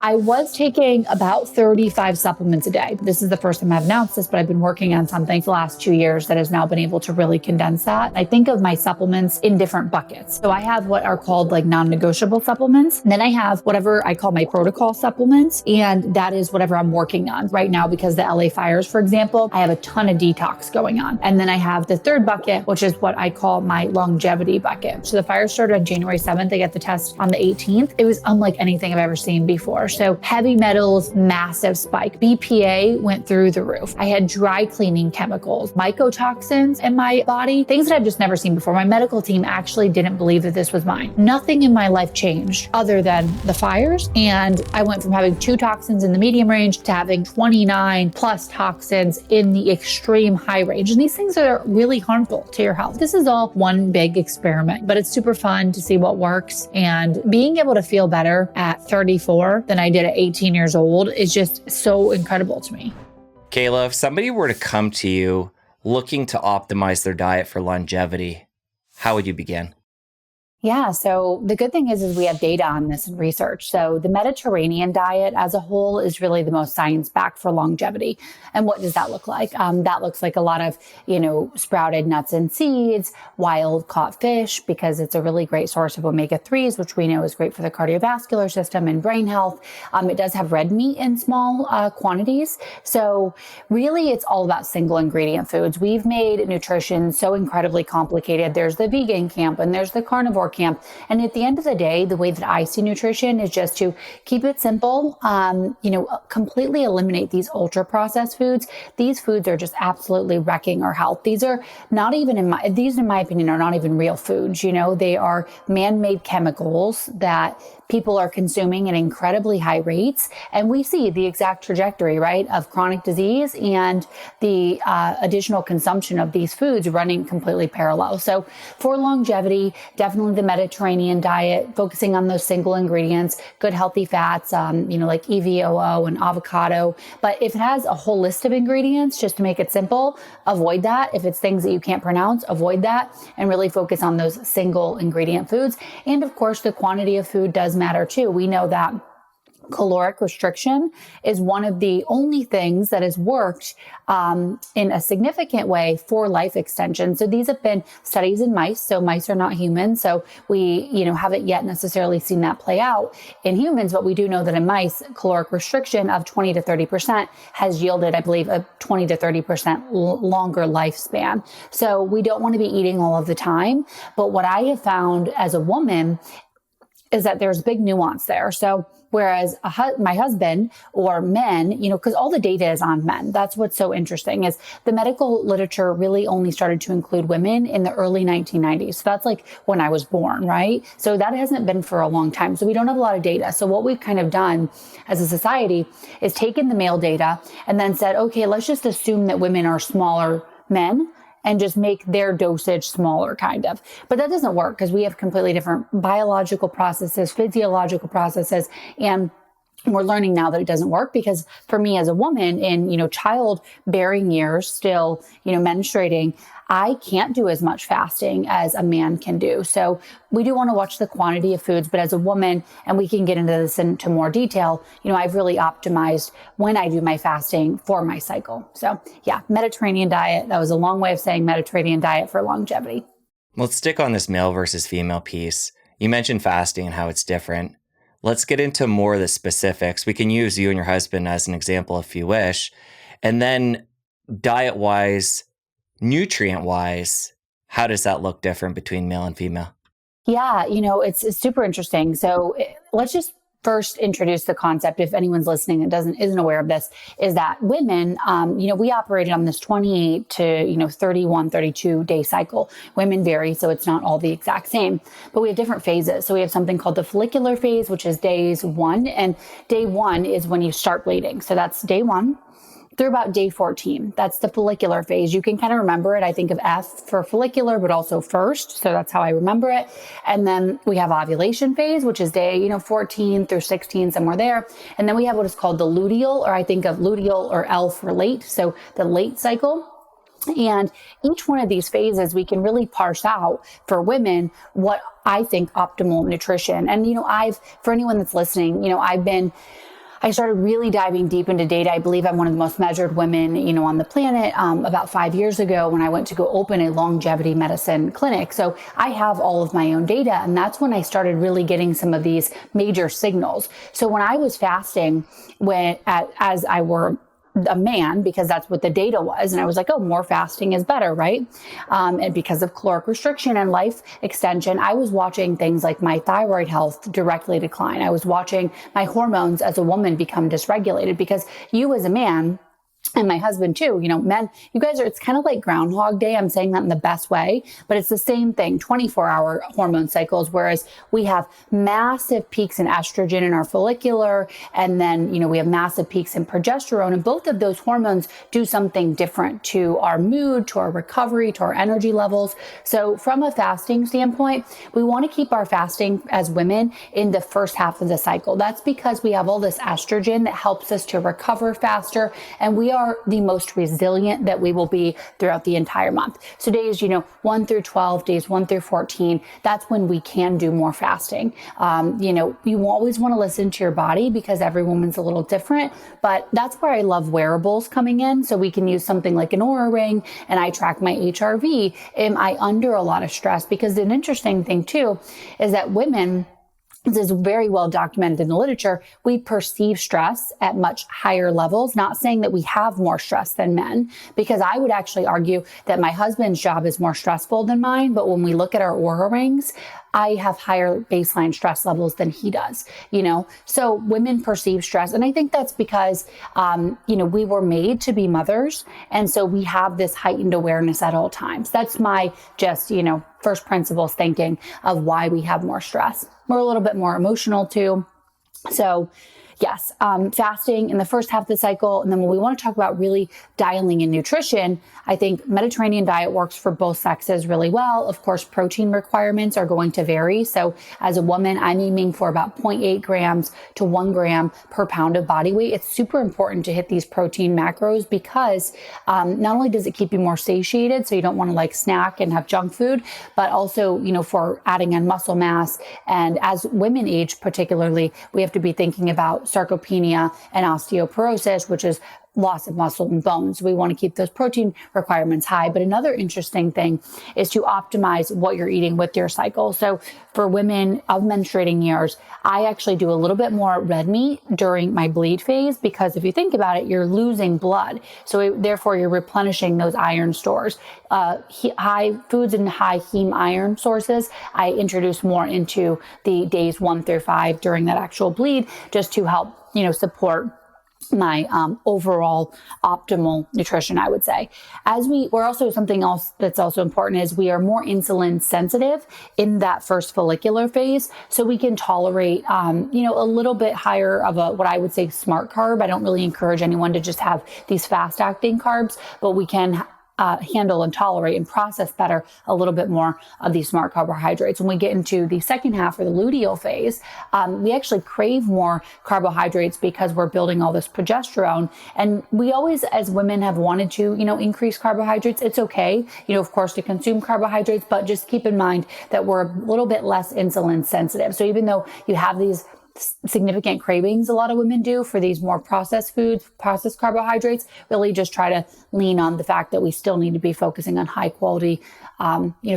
I was taking about 35 supplements a day. This is the first time I've announced this, but I've been working on something for the last 2 years that has now been able to really condense that. I think of my supplements in different buckets. So I have what are called like non-negotiable supplements. And then I have whatever I call my protocol supplements. And that is whatever I'm working on right now because the LA fires, for example, I have a ton of detox going on. And then I have the third bucket, which is what I call my longevity bucket. So the fire started on January 7th. I got the test on the 18th. It was unlike anything I've ever seen before. So heavy metals, massive spike. BPA went through the roof. I had dry cleaning chemicals, mycotoxins in my body, things that I've just never seen before. My medical team actually didn't believe that this was mine. Nothing in my life changed other than the fires. And I went from having 2 toxins in the medium range to having 29 plus toxins in the extreme high range. And these things are really harmful to your health. This is all one big experiment, but it's super fun to see what works. And being able to feel better at 34 than I did at 18 years old is just so incredible to me. Kayla, if somebody were to come to you looking to optimize their diet for longevity, how would you begin? Yeah. So the good thing is we have data on this and research. So the Mediterranean diet as a whole is really the most science-backed for longevity. And what does that look like? That looks like a lot of, sprouted nuts and seeds, wild caught fish, because it's a really great source of omega-3s, which we know is great for the cardiovascular system and brain health. It does have red meat in small quantities. So really it's all about single ingredient foods. We've made nutrition so incredibly complicated. There's the vegan camp and there's the carnivore camp. And at the end of the day, the way that I see nutrition is just to keep it simple, completely eliminate these ultra processed foods. These foods are just absolutely wrecking our health. These are not even in my opinion, are not even real foods. They are man-made chemicals that people are consuming at incredibly high rates. And we see the exact trajectory, right, of chronic disease and the additional consumption of these foods running completely parallel. So for longevity, definitely the Mediterranean diet, focusing on those single ingredients, good healthy fats, like EVOO and avocado. But if it has a whole list of ingredients, just to make it simple, avoid that. If it's things that you can't pronounce, avoid that and really focus on those single ingredient foods. And of course, the quantity of food does matter too. We know that caloric restriction is one of the only things that has worked in a significant way for life extension. So these have been studies in mice. So mice are not humans. So we, haven't yet necessarily seen that play out in humans, but we do know that in mice, caloric restriction of 20 to 30% has yielded, I believe, a 20 to 30% longer lifespan. So we don't want to be eating all of the time. But what I have found as a woman is that there's big nuance there. So whereas my husband or men, because all the data is on men. That's what's so interesting is the medical literature really only started to include women in the early 1990s. So that's like when I was born, right? So that hasn't been for a long time. So we don't have a lot of data. So what we've kind of done as a society is taken the male data and then said, okay, let's just assume that women are smaller men and just make their dosage smaller, kind of. But that doesn't work because we have completely different biological processes, physiological processes, and we're learning now that it doesn't work because for me as a woman in, childbearing years, still, menstruating, I can't do as much fasting as a man can do. So we do want to watch the quantity of foods, but as a woman, and we can get into this into more detail, I've really optimized when I do my fasting for my cycle. So yeah, Mediterranean diet. That was a long way of saying Mediterranean diet for longevity. Let's stick on this male versus female piece. You mentioned fasting and how it's different. Let's get into more of the specifics. We can use you and your husband as an example if you wish. And then diet-wise, nutrient-wise, how does that look different between male and female? Yeah, it's super interesting. So let's just first introduce the concept, if anyone's listening that isn't aware of this, is that women, we operated on this 28 to, 31, 32 day cycle. Women vary, so it's not all the exact same, but we have different phases. So we have something called the follicular phase, which is days 1. And day 1 is when you start bleeding. So that's day 1. Through about day 14. That's the follicular phase. You can kind of remember it. I think of F for follicular, but also first. So that's how I remember it. And then we have ovulation phase, which is day, 14 through 16, somewhere there. And then we have what is called the luteal, or I think of luteal or L for late. So the late cycle. And each one of these phases, we can really parse out for women what I think optimal nutrition. And, for anyone that's listening, I've been I started really diving deep into data. I believe I'm one of the most measured women, on the planet. About 5 years ago, when I went to go open a longevity medicine clinic. So I have all of my own data. And that's when I started really getting some of these major signals. So when I was fasting, as I were a man, because that's what the data was. And I was like, oh, more fasting is better, right? And because of caloric restriction and life extension, I was watching things like my thyroid health directly decline. I was watching my hormones as a woman become dysregulated, because you as a man, and my husband too, men, you guys it's kind of like Groundhog Day. I'm saying that in the best way, but it's the same thing, 24-hour hormone cycles, whereas we have massive peaks in estrogen in our follicular. And then, we have massive peaks in progesterone, and both of those hormones do something different to our mood, to our recovery, to our energy levels. So from a fasting standpoint, we want to keep our fasting as women in the first half of the cycle. That's because we have all this estrogen that helps us to recover faster. And we are the most resilient that we will be throughout the entire month. So days, 1 through 12, days 1 through 14, that's when we can do more fasting. You always want to listen to your body, because every woman's a little different, but that's where I love wearables coming in. So we can use something like an Oura ring, and I track my HRV. Am I under a lot of stress? Because an interesting thing too is that women, this is very well documented in the literature, we perceive stress at much higher levels, not saying that we have more stress than men, because I would actually argue that my husband's job is more stressful than mine. But when we look at our Oura rings, I have higher baseline stress levels than he does, So women perceive stress. And I think that's because, we were made to be mothers. And so we have this heightened awareness at all times. That's my first principles thinking of why we have more stress. We're a little bit more emotional too. So yes, fasting in the first half of the cycle. And then when we want to talk about really dialing in nutrition, I think Mediterranean diet works for both sexes really well. Of course, protein requirements are going to vary. So as a woman, I'm aiming for about 0.8 grams to 1 gram per pound of body weight. It's super important to hit these protein macros, because not only does it keep you more satiated, so you don't want to snack and have junk food, but also, for adding on muscle mass. And as women age particularly, we have to be thinking about sarcopenia and osteoporosis, which is loss of muscle and bones. We want to keep those protein requirements high. But another interesting thing is to optimize what you're eating with your cycle. So for women of menstruating years, I actually do a little bit more red meat during my bleed phase, because if you think about it, you're losing blood. So therefore you're replenishing those iron stores. High foods and high heme iron sources, I introduce more into the days 1 through 5 during that actual bleed, just to help, support my overall optimal nutrition, I would say. We're also, something else that's also important is we are more insulin sensitive in that first follicular phase. So we can tolerate, a little bit higher of what I would say smart carb. I don't really encourage anyone to just have these fast acting carbs, but we can handle and tolerate and process better a little bit more of these smart carbohydrates. When we get into the second half, or the luteal phase, we actually crave more carbohydrates because we're building all this progesterone. And we always, as women, have wanted to, increase carbohydrates. It's okay, of course, to consume carbohydrates, but just keep in mind that we're a little bit less insulin sensitive. So even though you have these significant cravings, a lot of women do, for these more processed foods, processed carbohydrates, really just try to lean on the fact that we still need to be focusing on high quality,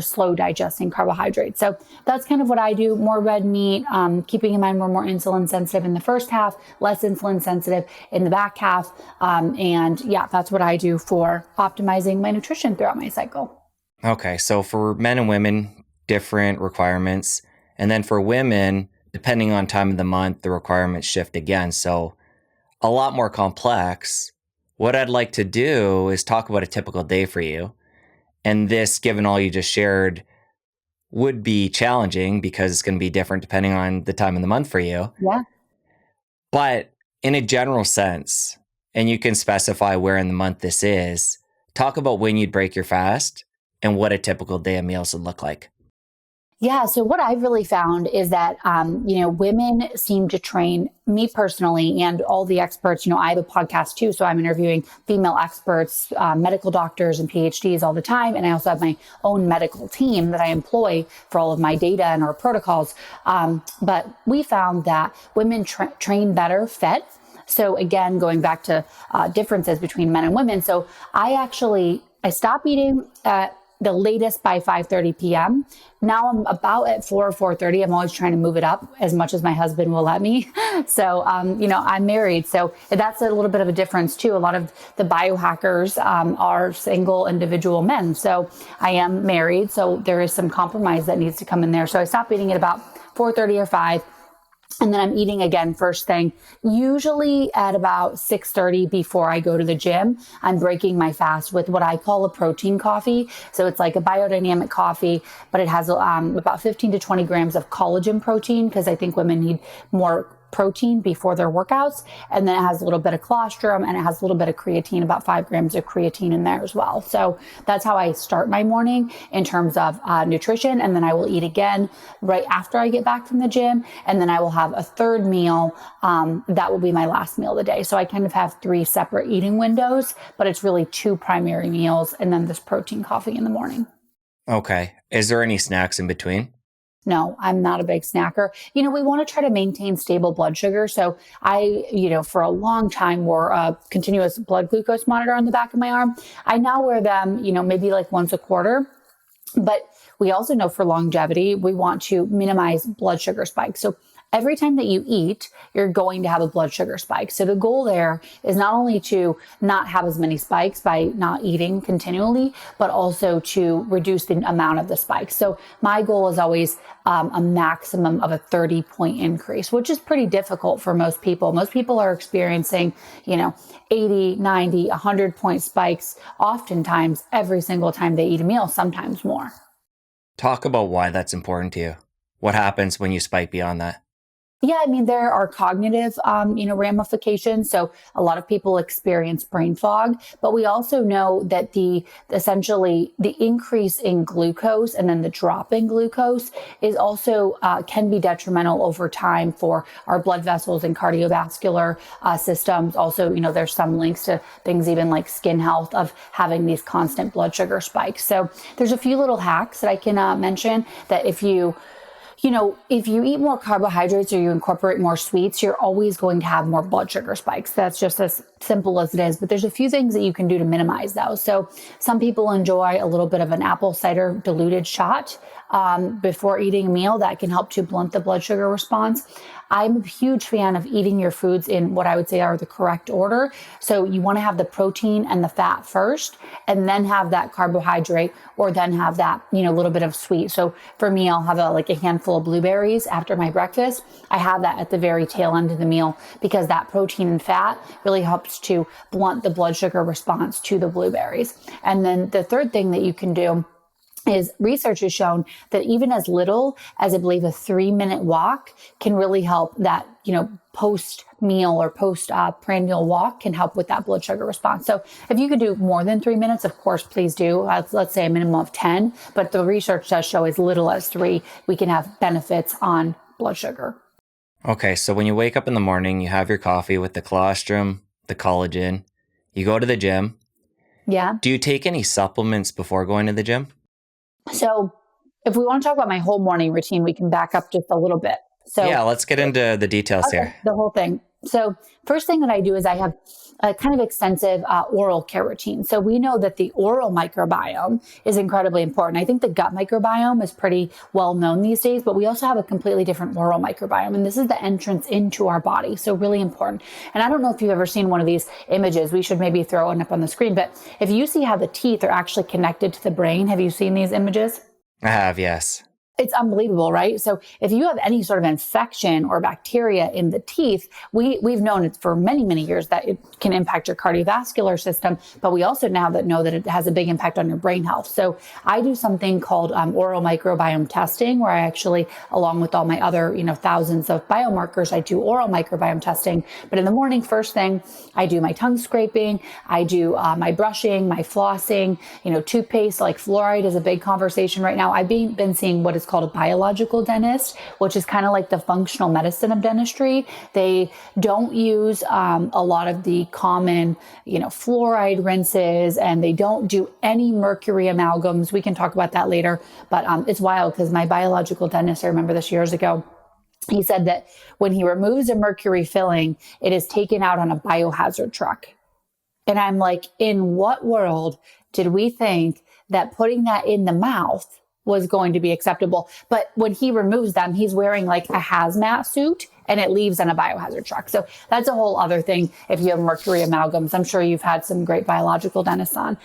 slow digesting carbohydrates. So that's kind of what I do. More red meat, keeping in mind we're more insulin sensitive in the first half, less insulin sensitive in the back half. That's what I do for optimizing my nutrition throughout my cycle. Okay. So for men and women, different requirements. And then for women, depending on time of the month, the requirements shift again. So a lot more complex. What I'd like to do is talk about a typical day for you. And this, given all you just shared, would be challenging because it's going to be different depending on the time of the month for you. Yeah. But in a general sense, and you can specify where in the month this is, talk about when you'd break your fast and what a typical day of meals would look like. Yeah. So what I've really found is that, women seem to train, me personally, and all the experts. I have a podcast too. So I'm interviewing female experts, medical doctors and PhDs all the time. And I also have my own medical team that I employ for all of my data and our protocols. But we found that women train better fed. So again, going back to differences between men and women. So I stop eating at the latest by 5:30 p.m. Now I'm about at 4:30. I'm always trying to move it up as much as my husband will let me. So, I'm married. So that's a little bit of a difference too. A lot of the biohackers are single individual men. So I am married. So there is some compromise that needs to come in there. So I stop eating at about 4:30 or 5. And then I'm eating again first thing, usually at about 6:30 before I go to the gym. I'm breaking my fast with what I call a protein coffee. So it's like a biodynamic coffee, but it has about 15 to 20 grams of collagen protein because I think women need more protein before their workouts. And then it has a little bit of colostrum and it has a little bit of creatine, about 5 grams of creatine in there as well. So that's how I start my morning in terms of nutrition. And then I will eat again right after I get back from the gym. And then I will have a third meal. That will be my last meal of the day. So I kind of have 3 separate eating windows, but it's really 2 primary meals and then this protein coffee in the morning. Okay. Is there any snacks in between? No, I'm not a big snacker. We want to try to maintain stable blood sugar. So I, for a long time wore a continuous blood glucose monitor on the back of my arm. I now wear them, maybe like once a quarter. But we also know for longevity, we want to minimize blood sugar spikes. So every time that you eat, you're going to have a blood sugar spike. So the goal there is not only to not have as many spikes by not eating continually, but also to reduce the amount of the spikes. So my goal is always a maximum of a 30-point increase, which is pretty difficult for most people. Most people are experiencing, 80, 90, 100-point spikes, oftentimes every single time they eat a meal, sometimes more. Talk about why that's important to you. What happens when you spike beyond that? Yeah, there are cognitive, ramifications. So a lot of people experience brain fog, but we also know that essentially the increase in glucose and then the drop in glucose is also, can be detrimental over time for our blood vessels and cardiovascular systems. Also, there's some links to things even like skin health of having these constant blood sugar spikes. So there's a few little hacks that I can mention that if you eat more carbohydrates or you incorporate more sweets, you're always going to have more blood sugar spikes. That's just as simple as it is. But there's a few things that you can do to minimize those. So some people enjoy a little bit of an apple cider diluted shot before eating a meal. That can help to blunt the blood sugar response. I'm a huge fan of eating your foods in what I would say are the correct order. So you want to have the protein and the fat first, and then have that carbohydrate, or then have that, little bit of sweet. So for me, I'll have a handful of blueberries after my breakfast. I have that at the very tail end of the meal because that protein and fat really helps to blunt the blood sugar response to the blueberries. And then the third thing that you can do is research has shown that even as little as I believe a 3-minute walk can really help that, post meal or post prandial walk can help with that blood sugar response. So if you could do more than 3 minutes, of course, please do. Let's say a minimum of 10, but the research does show as little as 3, we can have benefits on blood sugar. Okay. So when you wake up in the morning, you have your coffee with the colostrum, the collagen, you go to the gym. Yeah. Do you take any supplements before going to the gym? So if we want to talk about my whole morning routine, we can back up just a little bit. So yeah, let's get into the details here. The whole thing. So first thing that I do is I have a kind of extensive oral care routine. So we know that the oral microbiome is incredibly important. I think the gut microbiome is pretty well known these days, but we also have a completely different oral microbiome. And this is the entrance into our body. So really important. And I don't know if you've ever seen one of these images. We should maybe throw one up on the screen. But if you see how the teeth are actually connected to the brain, have you seen these images? I have, yes. It's unbelievable, right? So if you have any sort of infection or bacteria in the teeth, we've known it for many, many years that it can impact your cardiovascular system, but we also now know that it has a big impact on your brain health. So I do something called oral microbiome testing, where I actually, along with all my other, thousands of biomarkers, I do oral microbiome testing. But in the morning, first thing, I do my tongue scraping, I do my brushing, my flossing, toothpaste, like fluoride is a big conversation right now. I've been seeing what is called a biological dentist, which is kind of like the functional medicine of dentistry. They don't use a lot of the common, fluoride rinses, and they don't do any mercury amalgams. We can talk about that later, but it's wild because my biological dentist, I remember this years ago, He said that when he removes a mercury filling, it is taken out on a biohazard truck. And I'm like, in what world did we think that putting that in the mouth was going to be acceptable? But when he removes them, he's wearing like a hazmat suit and it leaves on a biohazard truck. So that's a whole other thing. If you have mercury amalgams, I'm sure you've had some great biological dentists on.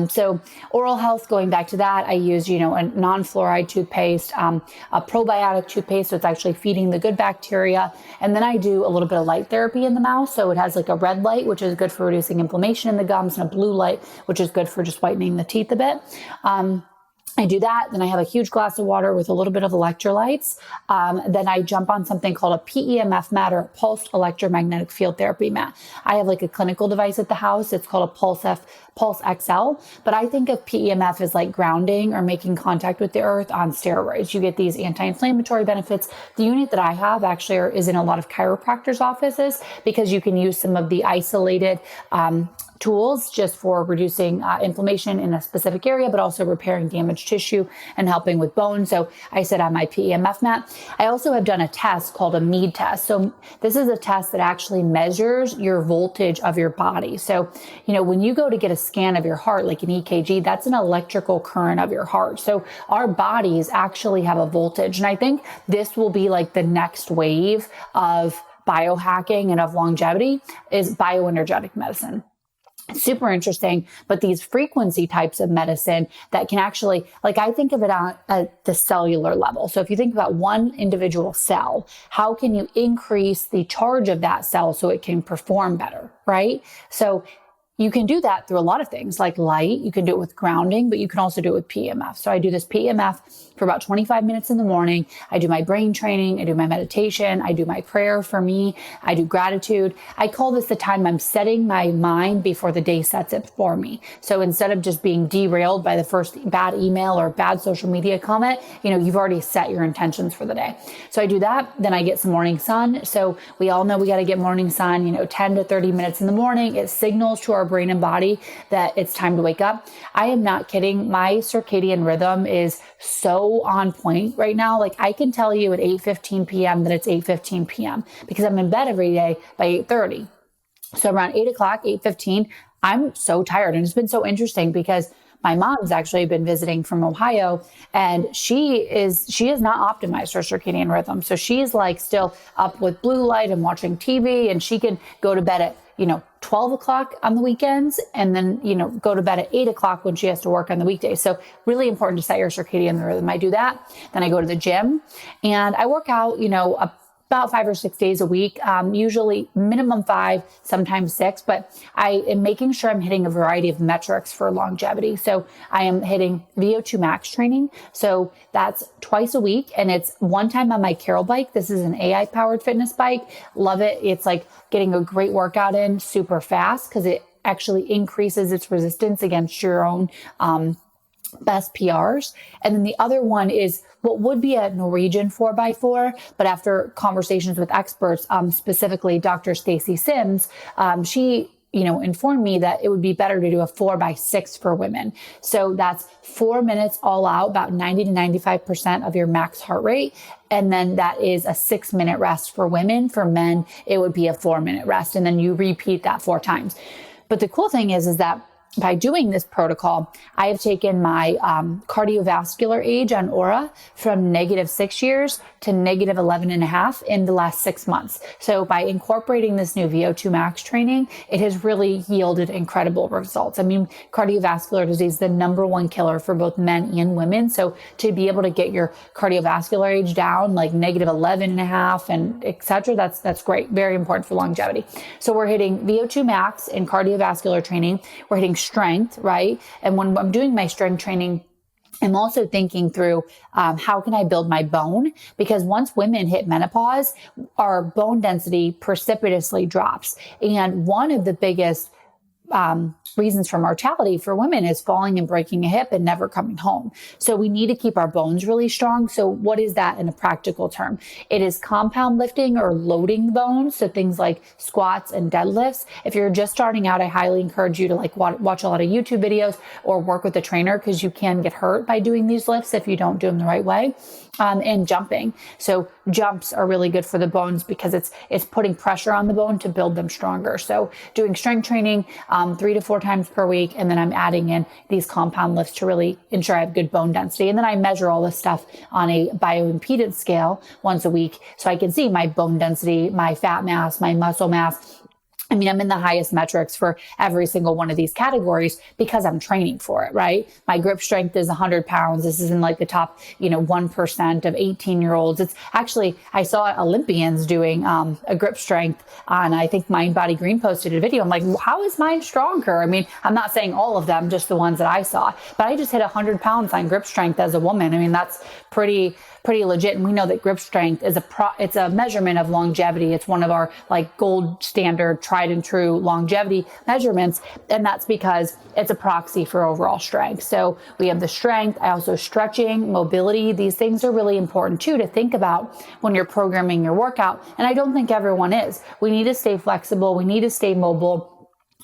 So oral health, going back to that, I use, a non-fluoride toothpaste, a probiotic toothpaste. So it's actually feeding the good bacteria. And then I do a little bit of light therapy in the mouth. So it has like a red light, which is good for reducing inflammation in the gums, and a blue light, which is good for just whitening the teeth a bit. I do that. Then I have a huge glass of water with a little bit of electrolytes. Then I jump on something called a PEMF mat, or a pulsed electromagnetic field therapy mat. I have like a clinical device at the house. It's called a Pulse XL. But I think of PEMF as like grounding or making contact with the earth on steroids. You get these anti-inflammatory benefits. The unit that I have actually is in a lot of chiropractors' offices, because you can use some of the isolated tools just for reducing inflammation in a specific area, but also repairing damaged tissue and helping with bone. So I sit on my PEMF mat. I also have done a test called a MEAD test. So this is a test that actually measures your voltage of your body. So, when you go to get a scan of your heart, like an EKG, that's an electrical current of your heart. So our bodies actually have a voltage. And I think this will be like the next wave of biohacking and of longevity, is bioenergetic medicine. Super interesting, but these frequency types of medicine that can actually, like, I think of it at the cellular level. So if you think about one individual cell, how can you increase the charge of that cell so it can perform better, right? So you can do that through a lot of things, like light. You can do it with grounding, but you can also do it with PEMF. So I do this PEMF for about 25 minutes in the morning. I do my brain training. I do my meditation. I do my prayer for me. I do gratitude. I call this the time I'm setting my mind before the day sets it for me. So instead of just being derailed by the first bad email or bad social media comment, you've already set your intentions for the day. So I do that. Then I get some morning sun. So we all know we got to get morning sun, 10 to 30 minutes in the morning. It signals to our brain and body that it's time to wake up. I am not kidding. My circadian rhythm is so on point right now. Like, I can tell you at 8:15 p.m. that it's 8:15 p.m. because I'm in bed every day by 8:30. So around 8 o'clock, 8:15, I'm so tired. And it's been so interesting because my mom's actually been visiting from Ohio, and she has not optimized her circadian rhythm. So she's like still up with blue light and watching TV, and she can go to bed at 12 o'clock on the weekends, and then, go to bed at 8 o'clock when she has to work on the weekdays. So really important to set your circadian rhythm. I do that. Then I go to the gym and I work out, about 5 or 6 days a week, usually minimum 5, sometimes 6, but I am making sure I'm hitting a variety of metrics for longevity. So I am hitting VO2 max training. So that's twice a week, and it's one time on my Carol bike. This is an AI powered fitness bike. Love it. It's like getting a great workout in super fast because it actually increases its resistance against your own, best PRs. And then the other one is what would be a Norwegian 4x4, but after conversations with experts, specifically Dr. Stacy Sims, she informed me that it would be better to do a 4x6 for women. So that's 4 minutes all out, about 90 to 95% of your max heart rate. And then that is a 6-minute rest for women. For men, it would be a 4-minute rest. And then you repeat that 4 times. But the cool thing is that by doing this protocol, I have taken my cardiovascular age on Aura from -6 years to -11.5 in the last 6 months. So by incorporating this new VO2 max training, it has really yielded incredible results. I mean, cardiovascular disease is the #1 killer for both men and women. So to be able to get your cardiovascular age down like -11.5 and et cetera, that's great. Very important for longevity. So we're hitting VO2 max in cardiovascular training. We're hitting strength, right? And when I'm doing my strength training, I'm also thinking through how can I build my bone? Because once women hit menopause, our bone density precipitously drops. And one of the biggest reasons for mortality for women is falling and breaking a hip and never coming home. So we need to keep our bones really strong. So what is that in a practical term? It is compound lifting or loading the bones. So things like squats and deadlifts. If you're just starting out, I highly encourage you to watch a lot of YouTube videos or work with a trainer because you can get hurt by doing these lifts if you don't do them the right way. and jumping. So jumps are really good for the bones because it's putting pressure on the bone to build them stronger. So doing strength training 3 to 4 times per week, and then I'm adding in these compound lifts to really ensure I have good bone density. And then I measure all this stuff on a bioimpedance scale once a week, so I can see my bone density, my fat mass, my muscle mass. I mean, I'm in the highest metrics for every single one of these categories because I'm training for it, right? My grip strength is 100 pounds. This is in like the top, 1% of 18-year-olds. It's actually, I saw Olympians doing a grip strength on, I think Mind Body Green posted a video. I'm like, well, how is mine stronger? I mean, I'm not saying all of them, just the ones that I saw, but I just hit 100 pounds on grip strength as a woman. I mean, that's pretty legit. And we know that grip strength is it's a measurement of longevity. It's one of our like gold standard, tried and true longevity measurements. And that's because it's a proxy for overall strength. So we have the strength, also stretching, mobility. These things are really important too, to think about when you're programming your workout. And I don't think everyone is. We need to stay flexible. We need to stay mobile.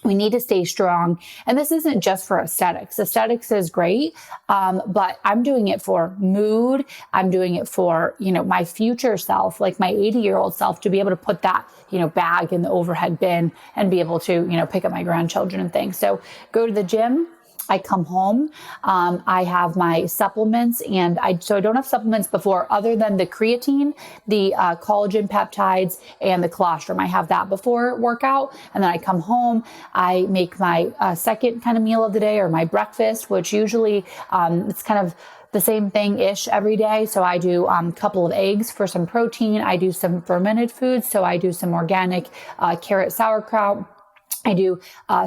We need to stay strong. And this isn't just for aesthetics. Aesthetics is great. But I'm doing it for mood. I'm doing it for, my future self, like my 80-year-old self, to be able to put that, bag in the overhead bin and be able to, pick up my grandchildren and things. So go to the gym. I come home, I have my supplements, and I don't have supplements before other than the creatine, the collagen peptides, and the colostrum. I have that before workout. And then I come home, I make my second kind of meal of the day, or my breakfast, which usually it's kind of the same thing-ish every day. So I do a couple of eggs for some protein. I do some fermented foods. So I do some organic carrot sauerkraut. I do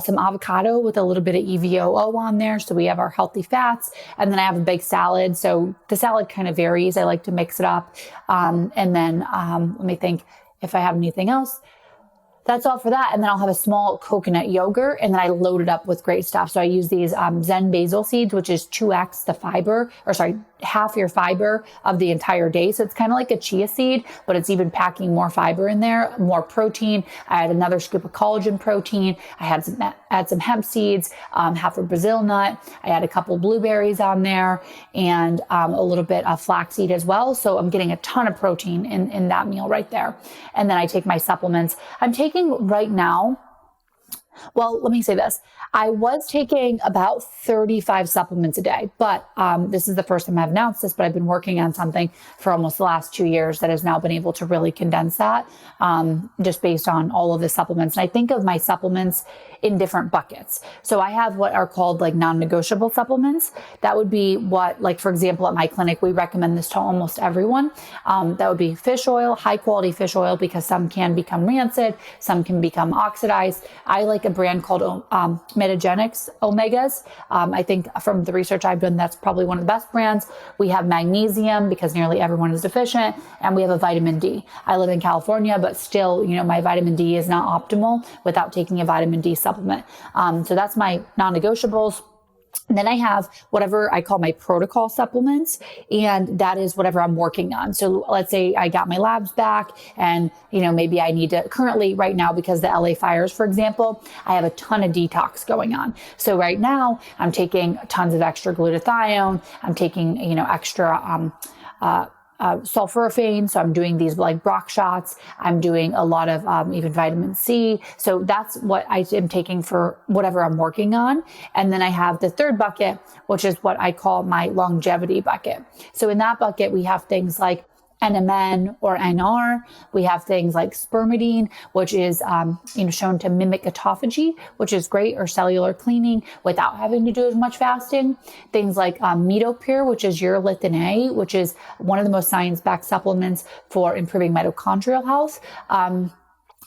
some avocado with a little bit of EVOO on there. So we have our healthy fats. And then I have a big salad. So the salad kind of varies. I like to mix it up. And then let me think if I have anything else. That's all for that. And then I'll have a small coconut yogurt, and then I load it up with great stuff. So I use these Zen basil seeds, which is 2x the fiber, half your fiber of the entire day. So it's kind of like a chia seed, but it's even packing more fiber in there, more protein. I had another scoop of collagen protein. I had add some hemp seeds, half a Brazil nut. I had a couple blueberries on there, and a little bit of flaxseed as well. So I'm getting a ton of protein in that meal right there. And then I take my supplements. I'm taking right now, well, let me say this. I was taking about 35 supplements a day, but this is the first time I've announced this, but I've been working on something for almost the last 2 years that has now been able to really condense that just based on all of the supplements. And I think of my supplements in different buckets. So I have what are called like non-negotiable supplements. That would be what, like, for example, at my clinic, we recommend this to almost everyone. That would be fish oil, high quality fish oil, because some can become rancid, some can become oxidized. I like a brand called Metagenics Omegas. I think from the research I've done, that's probably one of the best brands. We have magnesium because nearly everyone is deficient, and we have a vitamin D. I live in California, but still, my vitamin D is not optimal without taking a vitamin D supplement. So that's my non-negotiables. And then I have whatever I call my protocol supplements, and that is whatever I'm working on. So let's say I got my labs back, and, maybe I need to currently right now, because the LA fires, for example, I have a ton of detox going on. So right now I'm taking tons of extra glutathione. I'm taking, extra, sulforaphane. So I'm doing these like Brock shots. I'm doing a lot of even vitamin C. So that's what I am taking for whatever I'm working on. And then I have the third bucket, which is what I call my longevity bucket. So in that bucket, we have things like NMN or NR. We have things like spermidine, which is shown to mimic autophagy, which is great, or cellular cleaning without having to do as much fasting. Things like Metopure, which is urolithin A, which is one of the most science-backed supplements for improving mitochondrial health.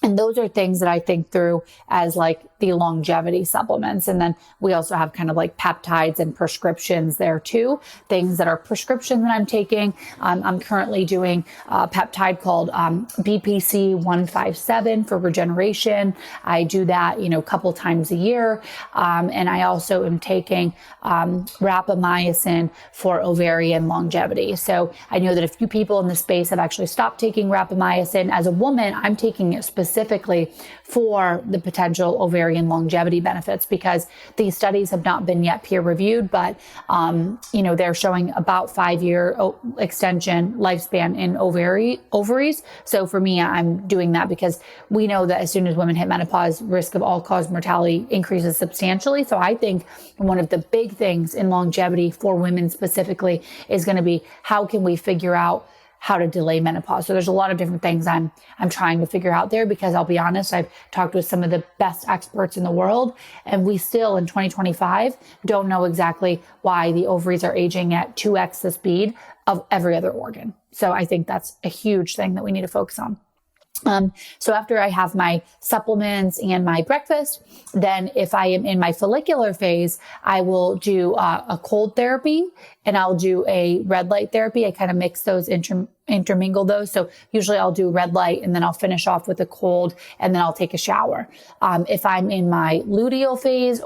And those are things that I think through as like the longevity supplements. And then we also have kind of like peptides and prescriptions there too. Things that are prescription that I'm taking. I'm currently doing a peptide called BPC 157 for regeneration. I do that, a couple times a year. And I also am taking rapamycin for ovarian longevity. So I know that a few people in the space have actually stopped taking rapamycin. As a woman, I'm taking it specifically specifically for the potential ovarian longevity benefits, because these studies have not been yet peer reviewed, but, they're showing about 5-year extension lifespan in ovaries. So for me, I'm doing that because we know that as soon as women hit menopause, risk of all-cause mortality increases substantially. So I think one of the big things in longevity for women specifically is going to be, how can we figure out how to delay menopause? So there's a lot of different things I'm trying to figure out there, because I'll be honest, I've talked with some of the best experts in the world, and we still in 2025 don't know exactly why the ovaries are aging at 2x the speed of every other organ. So I think that's a huge thing that we need to focus on. So after I have my supplements and my breakfast, then if I am in my follicular phase, I will do a cold therapy and I'll do a red light therapy. I kind of mix those, intermingle those. So usually I'll do red light and then I'll finish off with a cold and then I'll take a shower. If I'm in my luteal phase,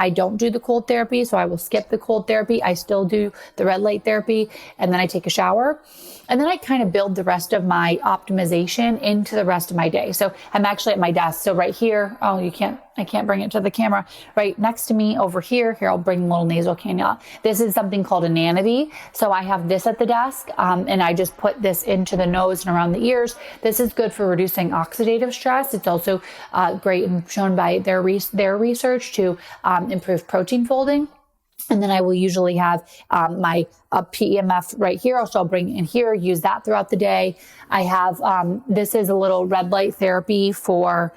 I don't do the cold therapy. So I will skip the cold therapy. I still do the red light therapy and then I take a shower. And then I kind of build the rest of my optimization into the rest of my day. So I'm actually at my desk. So right here, I can't bring it to the camera. Right next to me over here, I'll bring a little nasal cannula. This is something called an Anavy. So I have this at the desk, and I just put this into the nose and around the ears. This is good for reducing oxidative stress. It's also great and shown by their research to improve protein folding. And then I will usually have my PEMF right here. So I'll bring in here, use that throughout the day. I have, this is a little red light therapy for,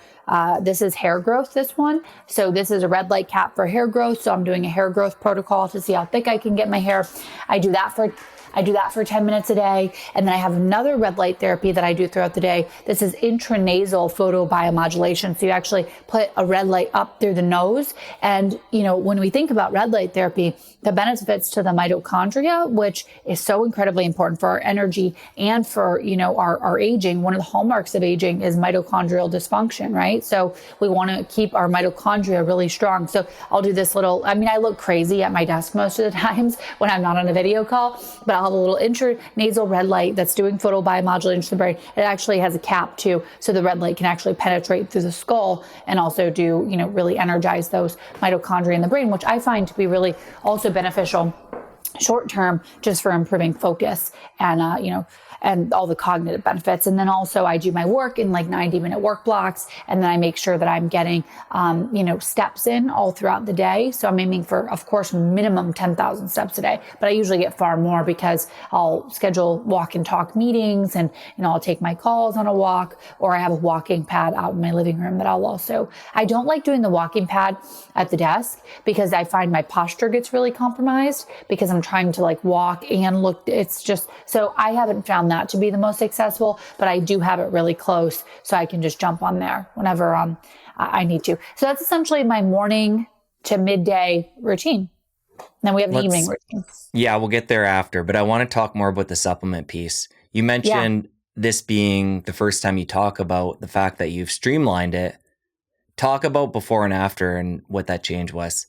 this is hair growth, this one. So this is a red light cap for hair growth. So I'm doing a hair growth protocol to see how thick I can get my hair. I do that for 10 minutes a day. And then I have another red light therapy that I do throughout the day. This is intranasal photobiomodulation. So you actually put a red light up through the nose. And, when we think about red light therapy, the benefits to the mitochondria, which is so incredibly important for our energy and for, our aging. One of the hallmarks of aging is mitochondrial dysfunction, right? So we want to keep our mitochondria really strong. So I'll do this I look crazy at my desk most of the times when I'm not on a video call, but I'll have a little intranasal red light that's doing photobiomodulation to the brain. It actually has a cap too, so the red light can actually penetrate through the skull and also do, really energize those mitochondria in the brain, which I find to be really also beneficial short term, just for improving focus and, and all the cognitive benefits. And then also I do my work in 90-minute work blocks. And then I make sure that I'm getting, steps in all throughout the day. So I'm aiming for, of course, minimum 10,000 steps a day, but I usually get far more because I'll schedule walk and talk meetings and, I'll take my calls on a walk, or I have a walking pad out in my living room that I don't like doing the walking pad at the desk because I find my posture gets really compromised because I'm trying to walk and look. It's just, so I haven't found that to be the most successful, but I do have it really close so I can just jump on there whenever I need to. So that's essentially my morning to midday routine. Then we have the evening routine. Yeah, we'll get there after, but I want to talk more about the supplement piece. You mentioned this being the first time you talk about the fact that you've streamlined it. Talk about before and after and what that change was.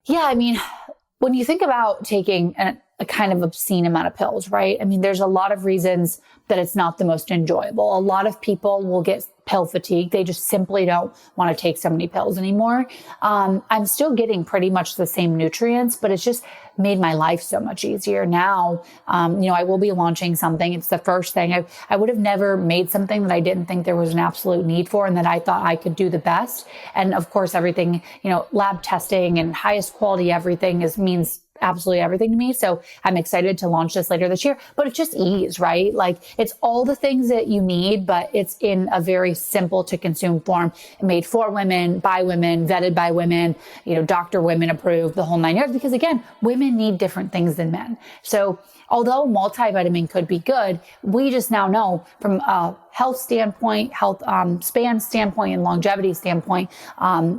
Yeah, when you think about taking a kind of obscene amount of pills, right? There's a lot of reasons that it's not the most enjoyable. A lot of people will get pill fatigue. They just simply don't want to take so many pills anymore. I'm still getting pretty much the same nutrients, but it's just made my life so much easier. Now, I will be launching something. It's the first thing. I would have never made something that I didn't think there was an absolute need for and that I thought I could do the best. And of course, everything, lab testing and highest quality everything means absolutely everything to me. So I'm excited to launch this later this year, but it's just ease, right? It's all the things that you need, but it's in a very simple to consume form, made for women, by women, vetted by women, doctor women approved, the whole 9 yards, because again, women need different things than men. So although multivitamin could be good, we just now know from a health standpoint, health span standpoint, and longevity standpoint,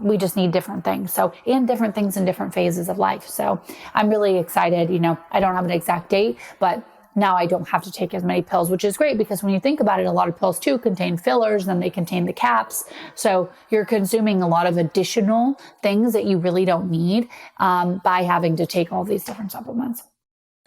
we just need different things. So, and different things in different phases of life. So I'm really excited. I don't have an exact date, but now I don't have to take as many pills, which is great because when you think about it, a lot of pills too contain fillers, then they contain the caps. So you're consuming a lot of additional things that you really don't need by having to take all these different supplements.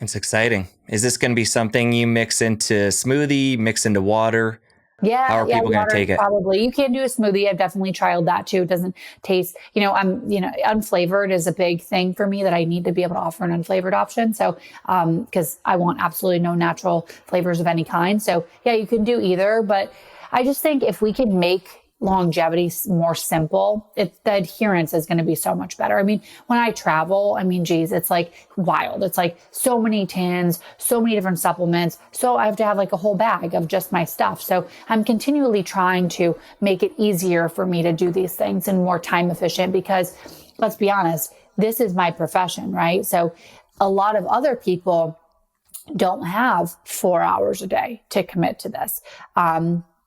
It's exciting. Is this going to be something you mix into smoothie, mix into water? How Yeah, are yeah, people going to water take it? probably. You can do a smoothie. I've definitely tried that too. It doesn't taste, unflavored is a big thing for me that I need to be able to offer an unflavored option. So, because I want absolutely no natural flavors of any kind. So, yeah, you can do either. But I just think if we can make longevity more simple, the adherence is going to be so much better. I mean, when I travel, geez, it's like wild. It's like so many tins, so many different supplements. So I have to have like a whole bag of just my stuff. So I'm continually trying to make it easier for me to do these things and more time efficient, because let's be honest, this is my profession, right? So a lot of other people don't have 4 hours a day to commit to this.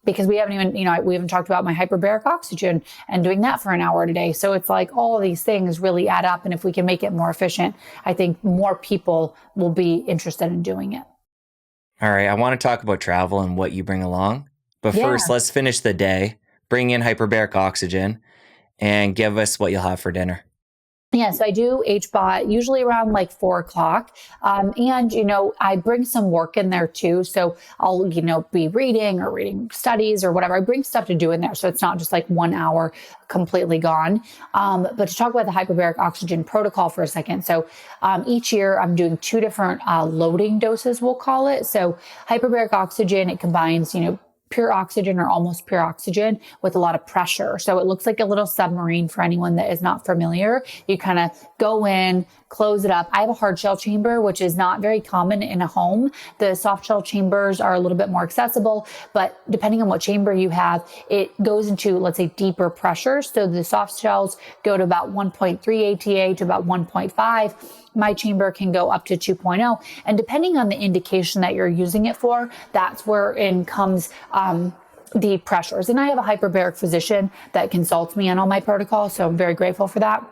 Because we haven't even, we haven't talked about my hyperbaric oxygen and doing that for an hour a day. So it's like all of these things really add up. And if we can make it more efficient, I think more people will be interested in doing it. All right. I want to talk about travel and what you bring along. But Yeah. first, let's finish the day, bring in hyperbaric oxygen, and give us what you'll have for dinner. Yeah, so I do HBOT usually around like 4 o'clock. I bring some work in there too. So I'll, be reading studies or whatever. I bring stuff to do in there. So it's not just like 1 hour completely gone. But to talk about the hyperbaric oxygen protocol for a second. So each year I'm doing 2 different loading doses, we'll call it. So hyperbaric oxygen, it combines, pure oxygen or almost pure oxygen with a lot of pressure. So it looks like a little submarine for anyone that is not familiar. You kind of go in, close it up. I have a hard shell chamber, which is not very common in a home. The soft shell chambers are a little bit more accessible, but depending on what chamber you have, it goes into, let's say, deeper pressure. So the soft shells go to about 1.3 ATA to about 1.5. My chamber can go up to 2.0. And depending on the indication that you're using it for, that's where in comes the pressures. And I have a hyperbaric physician that consults me on all my protocols. So I'm very grateful for that.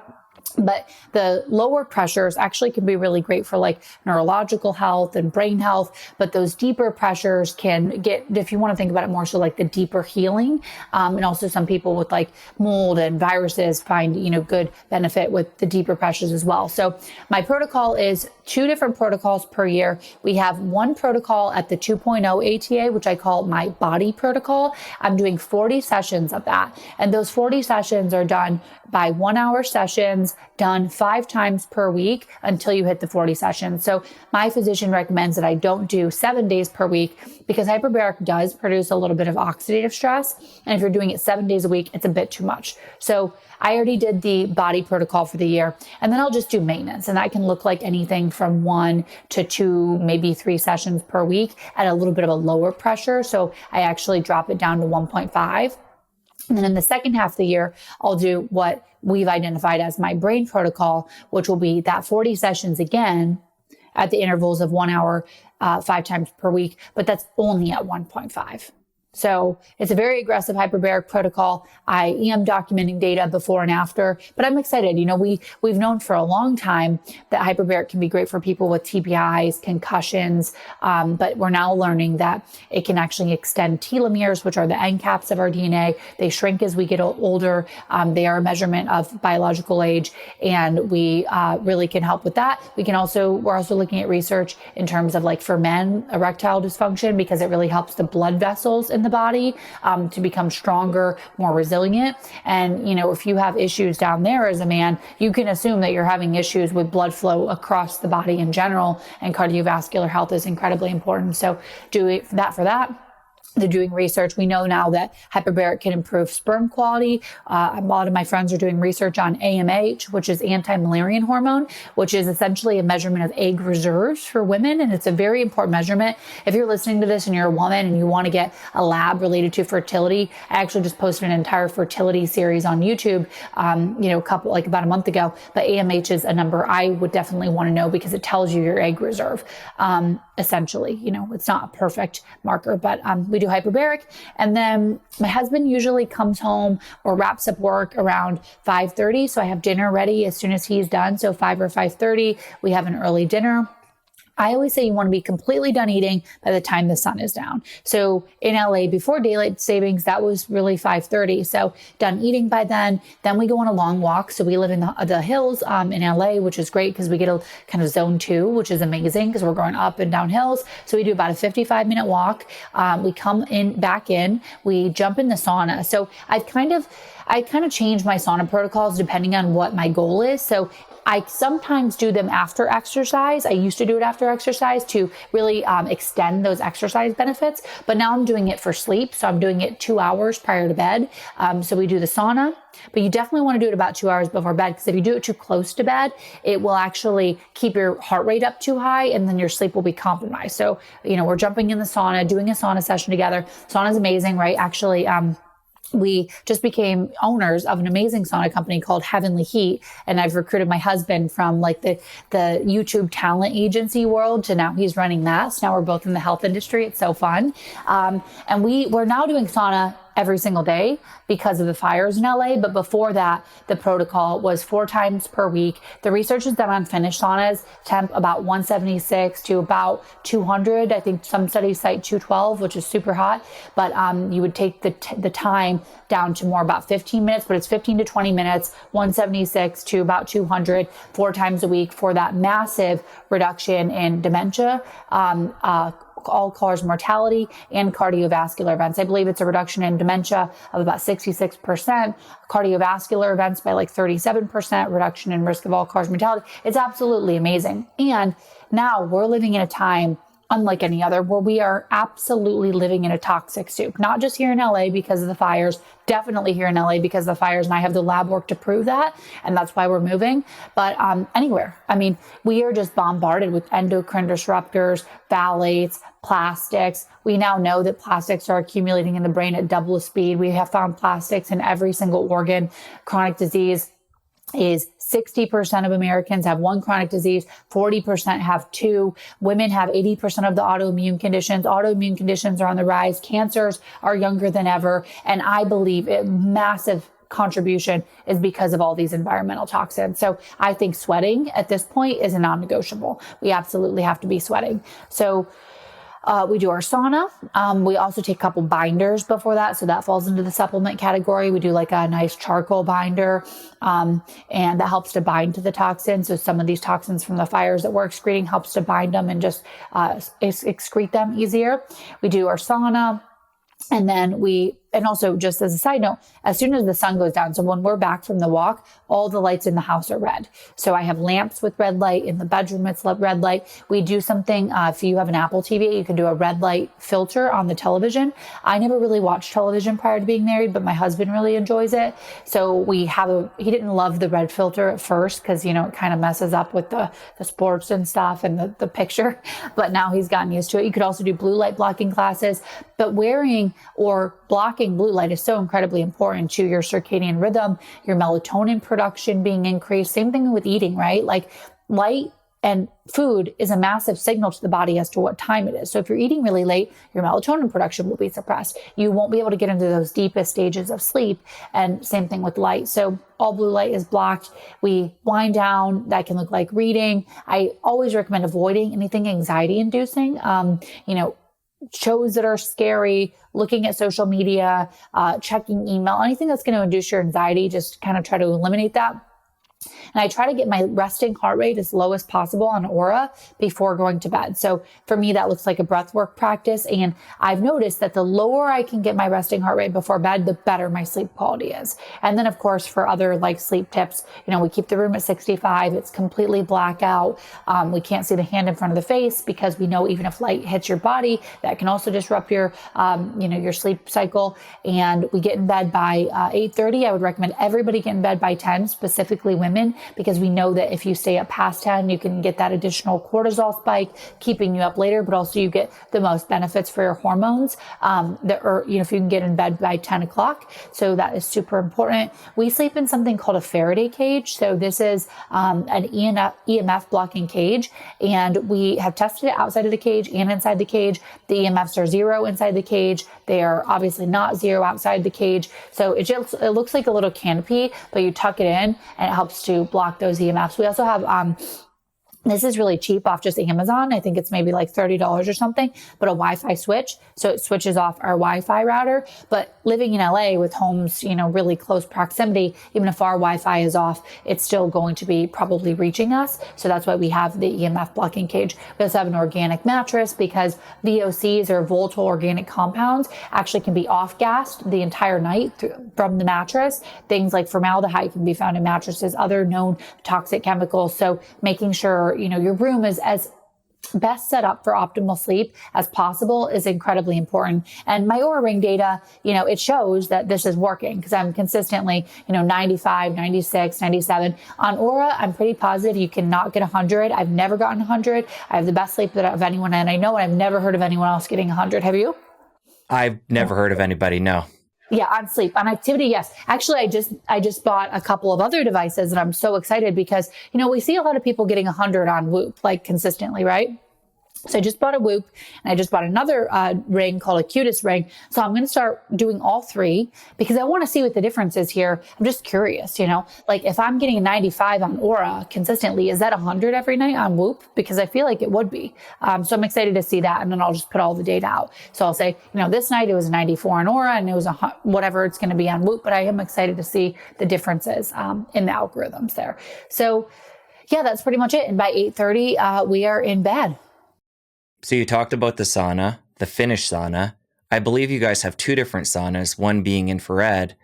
But the lower pressures actually can be really great for like neurological health and brain health. But those deeper pressures can get, if you want to think about it more, so like the deeper healing. And also some people with like mold and viruses find, good benefit with the deeper pressures as well. So my protocol is 2 different protocols per year. We have one protocol at the 2.0 ATA, which I call my body protocol. I'm doing 40 sessions of that. And those 40 sessions are done by 1 hour sessions, done 5 times per week until you hit the 40 sessions. So my physician recommends that I don't do 7 days per week, because hyperbaric does produce a little bit of oxidative stress. And if you're doing it 7 days a week, it's a bit too much. So I already did the body protocol for the year, and then I'll just do maintenance. And that can look like anything from 1 to 2, maybe 3 sessions per week at a little bit of a lower pressure. So I actually drop it down to 1.5. And then in the second half of the year, I'll do what we've identified as my brain protocol, which will be that 40 sessions again at the intervals of 1 hour, 5 times per week, but that's only at 1.5. So it's a very aggressive hyperbaric protocol. I am documenting data before and after, but I'm excited. We've known for a long time that hyperbaric can be great for people with TBIs, concussions, but we're now learning that it can actually extend telomeres, which are the end caps of our DNA. They shrink as we get older. They are a measurement of biological age, and we really can help with that. We're also looking at research in terms of like for men, erectile dysfunction, because it really helps the blood vessels in the body to become stronger, more resilient. And, if you have issues down there as a man, you can assume that you're having issues with blood flow across the body in general, and cardiovascular health is incredibly important. So do that for that. They're doing research. We know now that hyperbaric can improve sperm quality. A lot of my friends are doing research on AMH, which is anti-Müllerian hormone, which is essentially a measurement of egg reserves for women. And it's a very important measurement. If you're listening to this and you're a woman and you want to get a lab related to fertility, I actually just posted an entire fertility series on YouTube, about a month ago. But AMH is a number I would definitely want to know, because it tells you your egg reserve. Essentially, it's not a perfect marker, but we do hyperbaric. And then my husband usually comes home or wraps up work around 5:30. So I have dinner ready as soon as he's done. So 5 or 5:30, we have an early dinner. I always say you want to be completely done eating by the time the sun is down. So in LA, before daylight savings, that was really 5:30. So done eating by then. Then we go on a long walk. So we live in the hills in LA, which is great because we get a kind of zone 2, which is amazing because we're going up and down hills. So we do about a 55-minute walk. We come back in, we jump in the sauna. So I kind of change my sauna protocols depending on what my goal is. So I sometimes do them after exercise. I used to do it after exercise to really extend those exercise benefits, but now I'm doing it for sleep. So I'm doing it 2 hours prior to bed. So we do the sauna, but you definitely want to do it about 2 hours before bed, because if you do it too close to bed, it will actually keep your heart rate up too high and then your sleep will be compromised. So, we're jumping in the sauna, doing a sauna session together. Sauna is amazing, right? Actually, we just became owners of an amazing sauna company called Heavenly Heat. And I've recruited my husband from like the YouTube talent agency world to now he's running that. So now we're both in the health industry. It's so fun. And we're now doing sauna every single day because of the fires in LA. But before that, the protocol was 4 times per week. The research is done on finished saunas, temp about 176 to about 200. I think some studies cite 212, which is super hot. But you would take the time down to more about 15 minutes, but it's 15 to 20 minutes, 176 to about 200, 4 times a week for that massive reduction in dementia, all-cause mortality, and cardiovascular events. I believe it's a reduction in dementia of about 66%, cardiovascular events by like 37%, reduction in risk of all-cause mortality. It's absolutely amazing. And now we're living in a time unlike any other, where we are absolutely living in a toxic soup, not just here in LA because of the fires, definitely here in LA because of the fires. And I have the lab work to prove that. And that's why we're moving. But anywhere, I mean, we are just bombarded with endocrine disruptors, phthalates, plastics. We now know that plastics are accumulating in the brain at double the speed. We have found plastics in every single organ. Chronic disease is 60% of Americans have 1 chronic disease, 40% have 2. Women have 80% of the autoimmune conditions. Autoimmune conditions are on the rise. Cancers are younger than ever. And I believe a massive contribution is because of all these environmental toxins. So I think sweating at this point is a non-negotiable. We absolutely have to be sweating. So we do our sauna. We also take a couple binders before that. So that falls into the supplement category. We do like a nice charcoal binder, and that helps to bind to the toxins. So some of these toxins from the fires that we're excreting helps to bind them and just excrete them easier. We do our sauna. And then and also just as a side note, as soon as the sun goes down, so when we're back from the walk, all the lights in the house are red. So I have lamps with red light. In the bedroom, it's red light. We do something, if you have an Apple TV, you can do a red light filter on the television. I never really watched television prior to being married, but my husband really enjoys it. So he didn't love the red filter at first because, it kind of messes up with the sports and stuff and the picture, but now he's gotten used to it. You could also do blue light blocking glasses, but wearing or blocking blue light is so incredibly important to your circadian rhythm, your melatonin production being increased. Same thing with eating, right? Like light and food is a massive signal to the body as to what time it is. So if you're eating really late, your melatonin production will be suppressed. You won't be able to get into those deepest stages of sleep. And same thing with light. So all blue light is blocked. We wind down. That can look like reading. I always recommend avoiding anything anxiety inducing. Shows that are scary, looking at social media, checking email, anything that's going to induce your anxiety, just kind of try to eliminate that. And I try to get my resting heart rate as low as possible on Aura before going to bed. So for me, that looks like a breath work practice. And I've noticed that the lower I can get my resting heart rate before bed, the better my sleep quality is. And then of course, for other like sleep tips, we keep the room at 65. It's completely blackout. We can't see the hand in front of the face because we know even if light hits your body, that can also disrupt your, your sleep cycle. And we get in bed by 8:30. I would recommend everybody get in bed by 10, specifically women, because we know that if you stay up past 10, you can get that additional cortisol spike, keeping you up later, but also you get the most benefits for your hormones, if you can get in bed by 10 o'clock. So that is super important. We sleep in something called a Faraday cage. So this is an EMF blocking cage, and we have tested it outside of the cage and inside the cage. The EMFs are 0 inside the cage. They are obviously not 0 outside the cage. So it looks like a little canopy, but you tuck it in and it helps to block those EMFs. We also have This is really cheap off just Amazon. I think it's maybe like $30 or something, but a Wi-Fi switch. So it switches off our Wi-Fi router. But living in LA with homes, really close proximity, even if our Wi-Fi is off, it's still going to be probably reaching us. So that's why we have the EMF blocking cage. We also have an organic mattress because VOCs or volatile organic compounds actually can be off-gassed the entire night from the mattress. Things like formaldehyde can be found in mattresses, other known toxic chemicals. So making sure your room is as best set up for optimal sleep as possible is incredibly important. And my Oura Ring data, it shows that this is working because I'm consistently, 95, 96, 97. On Oura, I'm pretty positive you cannot get 100. I've never gotten 100. I have the best sleep of anyone, and I know I've never heard of anyone else getting 100. Have you? I've never heard of anybody, no. Yeah, on sleep. On activity, yes. Actually, I just bought a couple of other devices and I'm so excited because, we see a lot of people getting 100 on Whoop, like consistently, right? So I just bought a Whoop and I just bought another ring called a Chappus ring. So I'm going to start doing all three because I want to see what the difference is here. I'm just curious, like if I'm getting a 95 on Oura consistently, is that 100 every night on Whoop? Because I feel like it would be. So I'm excited to see that. And then I'll just put all the data out. So I'll say, this night it was a 94 on Oura and it was whatever it's going to be on Whoop. But I am excited to see the differences in the algorithms there. So yeah, that's pretty much it. And by 8:30, we are in bed. So you talked about the sauna, the Finnish sauna. I believe you guys have two different saunas, one being infrared.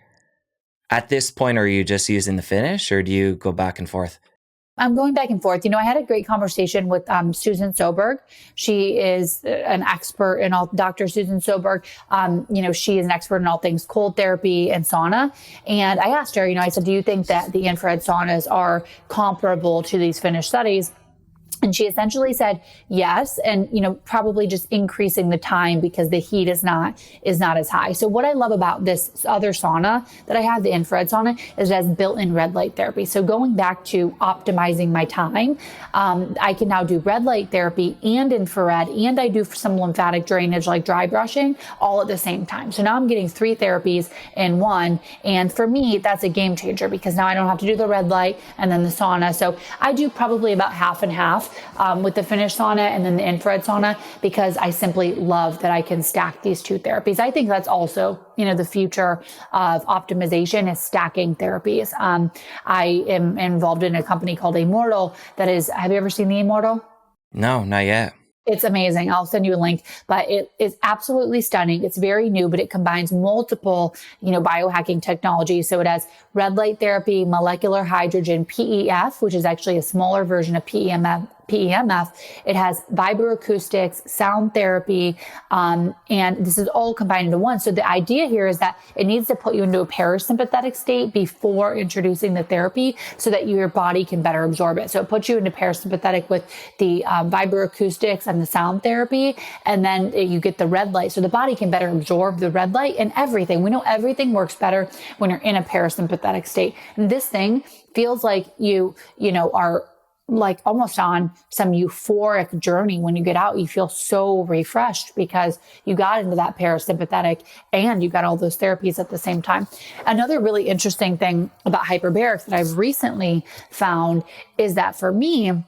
At this point, are you just using the Finnish or do you go back and forth? I'm going back and forth. I had a great conversation with Susan Soberg. She is an expert in all, Dr. Susan Soberg. She is an expert in all things cold therapy and sauna. And I asked her, I said, do you think that the infrared saunas are comparable to these Finnish studies? And she essentially said yes, and probably just increasing the time because the heat is not as high. So what I love about this other sauna that I have, the infrared sauna, is it has built-in red light therapy. So going back to optimizing my time, I can now do red light therapy and infrared, and I do some lymphatic drainage like dry brushing all at the same time. So now I'm getting 3 therapies in one, and for me that's a game changer because now I don't have to do the red light and then the sauna. So I do probably about half and half. With the Finnish sauna and then the infrared sauna, because I simply love that I can stack these 2 therapies. I think that's also, the future of optimization is stacking therapies. I am involved in a company called Immortal that is, have you ever seen the Immortal? No, not yet. It's amazing. I'll send you a link, but it is absolutely stunning. It's very new, but it combines multiple, biohacking technologies. So it has red light therapy, molecular hydrogen, PEF, which is actually a smaller version of PEMF. It has vibroacoustics, sound therapy, and this is all combined into one. So the idea here is that it needs to put you into a parasympathetic state before introducing the therapy so that your body can better absorb it. So it puts you into parasympathetic with the vibroacoustics and the sound therapy, and then you get the red light. So the body can better absorb the red light and everything. We know everything works better when you're in a parasympathetic state. And this thing feels like you are like almost on some euphoric journey. When you get out, you feel so refreshed because you got into that parasympathetic and you got all those therapies at the same time. Another really interesting thing about hyperbaric that I've recently found is that for me,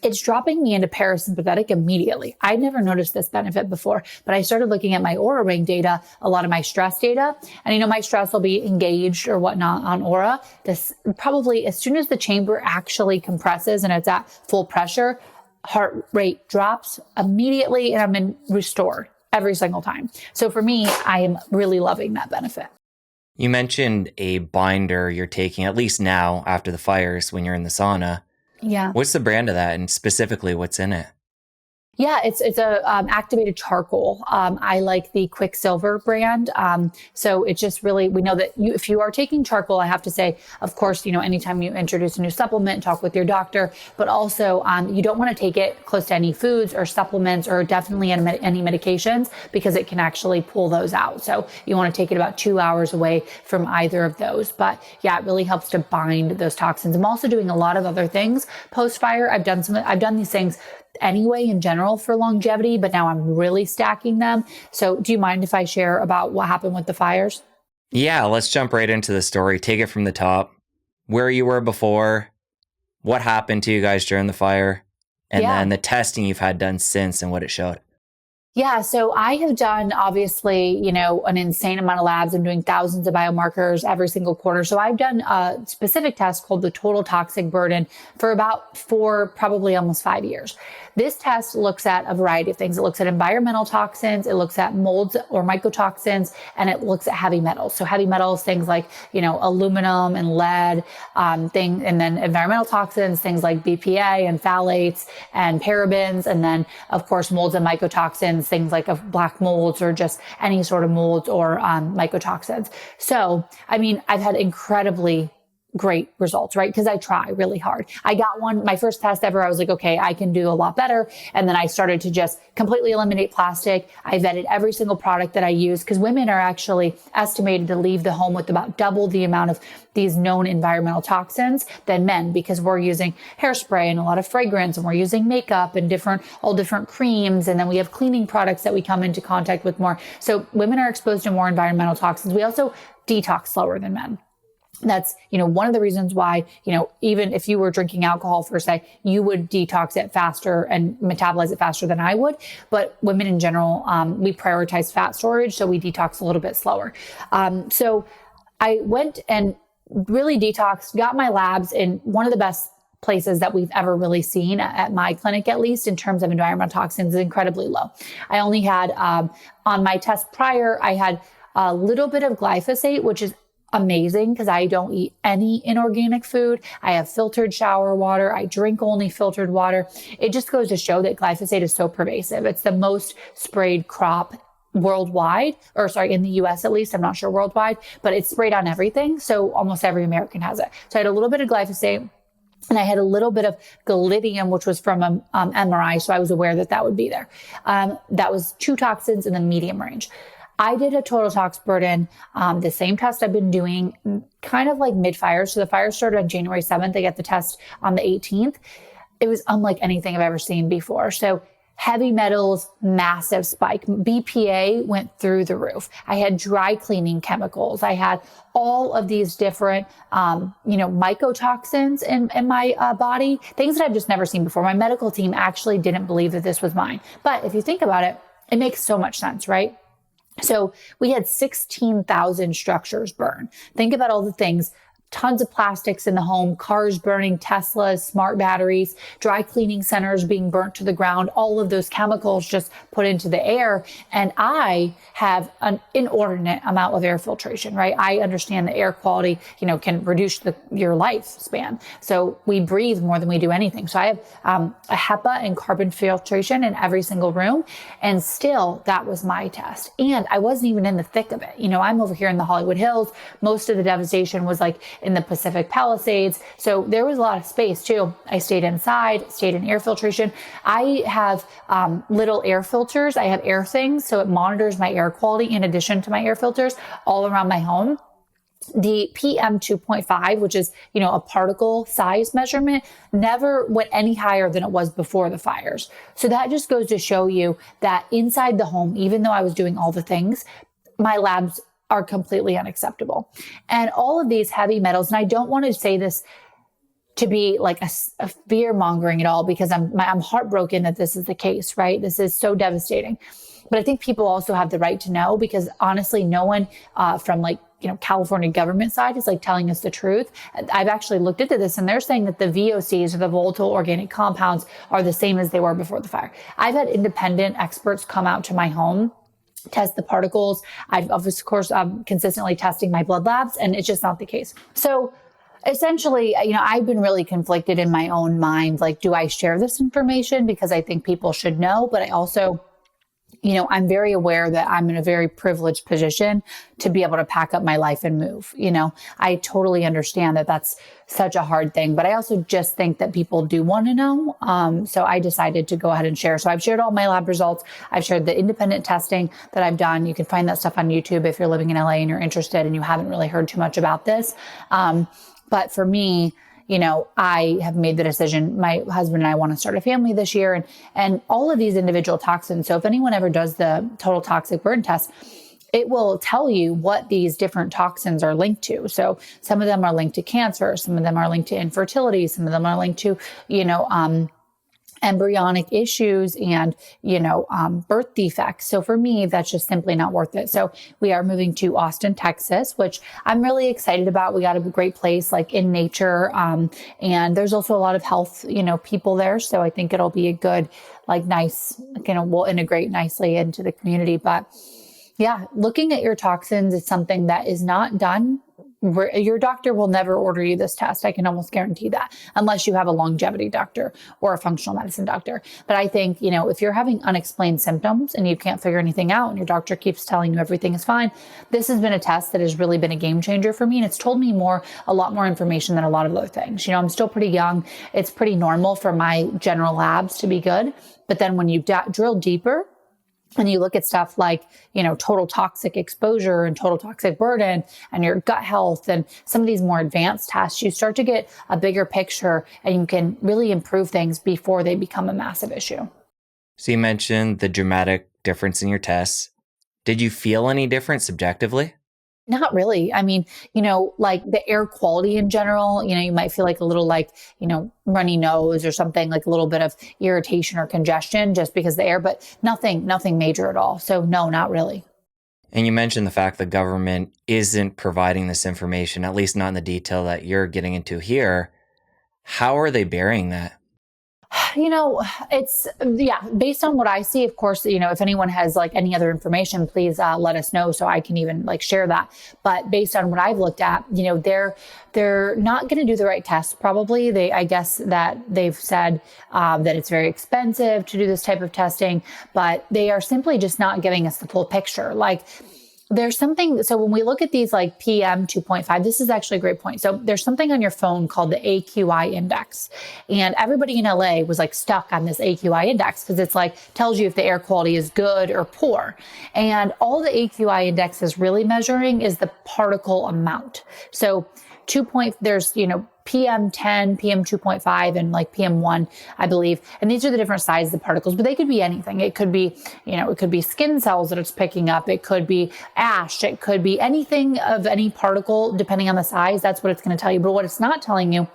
it's dropping me into parasympathetic immediately. I never noticed this benefit before, but I started looking at my Oura Ring data, a lot of my stress data, and my stress will be engaged or whatnot on Oura. This probably as soon as the chamber actually compresses and it's at full pressure, heart rate drops immediately and I'm restored every single time. So for me, I am really loving that benefit. You mentioned a binder you're taking, at least now after the fires when you're in the sauna. Yeah. What's the brand of that and specifically what's in it? Yeah, it's a activated charcoal. I like the Quicksilver brand. So it's just really, we know that if you are taking charcoal, I have to say, of course, anytime you introduce a new supplement, talk with your doctor, but also you don't want to take it close to any foods or supplements or definitely any medications because it can actually pull those out. So you want to take it about 2 hours away from either of those. But yeah, it really helps to bind those toxins. I'm also doing a lot of other things post-fire. I've done these things anyway in general for longevity, but now I'm really stacking them. So do you mind if I share about what happened with the fires? Yeah, let's jump right into the story. Take it from the top. Where you were before, what happened to you guys during the fire, and Yeah. then the testing you've had done since and what it showed. Yeah. So I have done obviously, an insane amount of labs. I'm doing thousands of biomarkers every single quarter. So I've done a specific test called the total toxic burden for about 4, probably almost 5 years. This test looks at a variety of things. It looks at environmental toxins, it looks at molds or mycotoxins, and it looks at heavy metals. So heavy metals, things like, aluminum and lead, and then environmental toxins, things like BPA and phthalates and parabens. And then of course, molds and mycotoxins, things like black molds or just any sort of molds or mycotoxins. So, I've had incredibly great results, right? Because I try really hard. I got my first test ever. I was like, okay, I can do a lot better. And then I started to just completely eliminate plastic. I vetted every single product that I use because women are actually estimated to leave the home with about double the amount of these known environmental toxins than men, because we're using hairspray and a lot of fragrance, and we're using makeup and all different creams. And then we have cleaning products that we come into contact with more. So women are exposed to more environmental toxins. We also detox slower than men. That's, one of the reasons why, even if you were drinking alcohol for say, you would detox it faster and metabolize it faster than I would. But women in general, we prioritize fat storage. So we detox a little bit slower. So I went and really detoxed, got my labs in one of the best places that we've ever really seen at my clinic, at least in terms of environmental toxins, is incredibly low. I only had, on my test prior, I had a little bit of glyphosate, which is amazing because I don't eat any inorganic food. I have filtered shower water. I drink only filtered water. It just goes to show that glyphosate is so pervasive. It's the most sprayed crop worldwide, or sorry, in the US at least. I'm not sure worldwide, but it's sprayed on everything. So almost every American has it. So I had a little bit of glyphosate. And I had a little bit of gallidium, which was from an MRI. So I was aware that would be there. That was 2 toxins in the medium range. I did a total tox burden, the same test I've been doing kind of like mid-fire. So the fire started on January 7th. I got the test on the 18th. It was unlike anything I've ever seen before. So heavy metals, massive spike. BPA went through the roof. I had dry cleaning chemicals. I had all of these different, mycotoxins in my body, things that I've just never seen before. My medical team actually didn't believe that this was mine. But if you think about it, it makes so much sense, right? So we had 16,000 structures burn. Think about all the things, tons of plastics in the home, cars burning, Teslas, smart batteries, dry cleaning centers being burnt to the ground, all of those chemicals just put into the air. And I have an inordinate amount of air filtration, right? I understand that air quality, can reduce your lifespan. So we breathe more than we do anything. So I have a HEPA and carbon filtration in every single room. And still, that was my test. And I wasn't even in the thick of it. I'm over here in the Hollywood Hills. Most of the devastation was like in the Pacific Palisades. So there was a lot of space too. I stayed inside, stayed in air filtration. I have little air filters. I have air things. So it monitors my air quality in addition to my air filters all around my home. The PM 2.5, which is, a particle size measurement, never went any higher than it was before the fires. So that just goes to show you that inside the home, even though I was doing all the things, my labs are completely unacceptable. And all of these heavy metals, and I don't want to say this to be like a fear mongering at all, because I'm heartbroken that this is the case, right? This is so devastating. But I think people also have the right to know, because honestly, no one from California government side is telling us the truth. I've actually looked into this, and they're saying that the VOCs, or the volatile organic compounds, are the same as they were before the fire. I've had independent experts come out to my home, test the particles. I've, of course, consistently testing my blood labs, and it's just not the case. So essentially, I've been really conflicted in my own mind. Do I share this information because I think people should know? But I also, I'm very aware that I'm in a very privileged position to be able to pack up my life and move. I totally understand that that's such a hard thing, but I also just think that people do want to know. So I decided to go ahead and share. So I've shared all my lab results. I've shared the independent testing that I've done. You can find that stuff on YouTube if you're living in LA and you're interested and you haven't really heard too much about this. But for me, I have made the decision. My husband and I want to start a family this year, and all of these individual toxins. So if anyone ever does the total toxic burden test, it will tell you what these different toxins are linked to. So some of them are linked to cancer. Some of them are linked to infertility. Some of them are linked to, embryonic issues and, birth defects. So for me, that's just simply not worth it. So we are moving to Austin, Texas, which I'm really excited about. We got a great place like in nature. And there's also a lot of health, people there. So I think it'll be a good, like nice, we'll integrate nicely into the community. But yeah, looking at your toxins is something that is not done. Your doctor will never order you this test. I can almost guarantee that, unless you have a longevity doctor or a functional medicine doctor. But I think, if you're having unexplained symptoms and you can't figure anything out and your doctor keeps telling you everything is fine, this has been a test that has really been a game changer for me. And it's told me a lot more information than a lot of other things. I'm still pretty young. It's pretty normal for my general labs to be good. But then when you drill deeper, and you look at stuff like, total toxic exposure and total toxic burden and your gut health and some of these more advanced tests, you start to get a bigger picture and you can really improve things before they become a massive issue. So you mentioned the dramatic difference in your tests. Did you feel any different subjectively? Not really. I mean, like the air quality in general, you might feel like a little like, runny nose or something, like a little bit of irritation or congestion just because of the air, but nothing major at all. So no, not really. And you mentioned the fact the government isn't providing this information, at least not in the detail that you're getting into here. How are they burying that? It's, based on what I see, of course, if anyone has like any other information, please let us know so I can even like share that. But based on what I've looked at, they're not going to do the right tests. Probably I guess that they've said that it's very expensive to do this type of testing, but they are simply just not giving us the full picture. Like, there's something, so when we look at these like PM 2.5, this is actually a great point. So there's something on your phone called the AQI index. And everybody in LA was like stuck on this AQI index because it's like tells you if the air quality is good or poor. And all the AQI index is really measuring is the particle amount. So there's, PM 10, PM 2.5, and like PM 1, I believe. And these are the different sizes of particles, but they could be anything. It could be, it could be skin cells that it's picking up. It could be ash. It could be anything of any particle, depending on the size. That's what it's going to tell you. But what it's not telling you,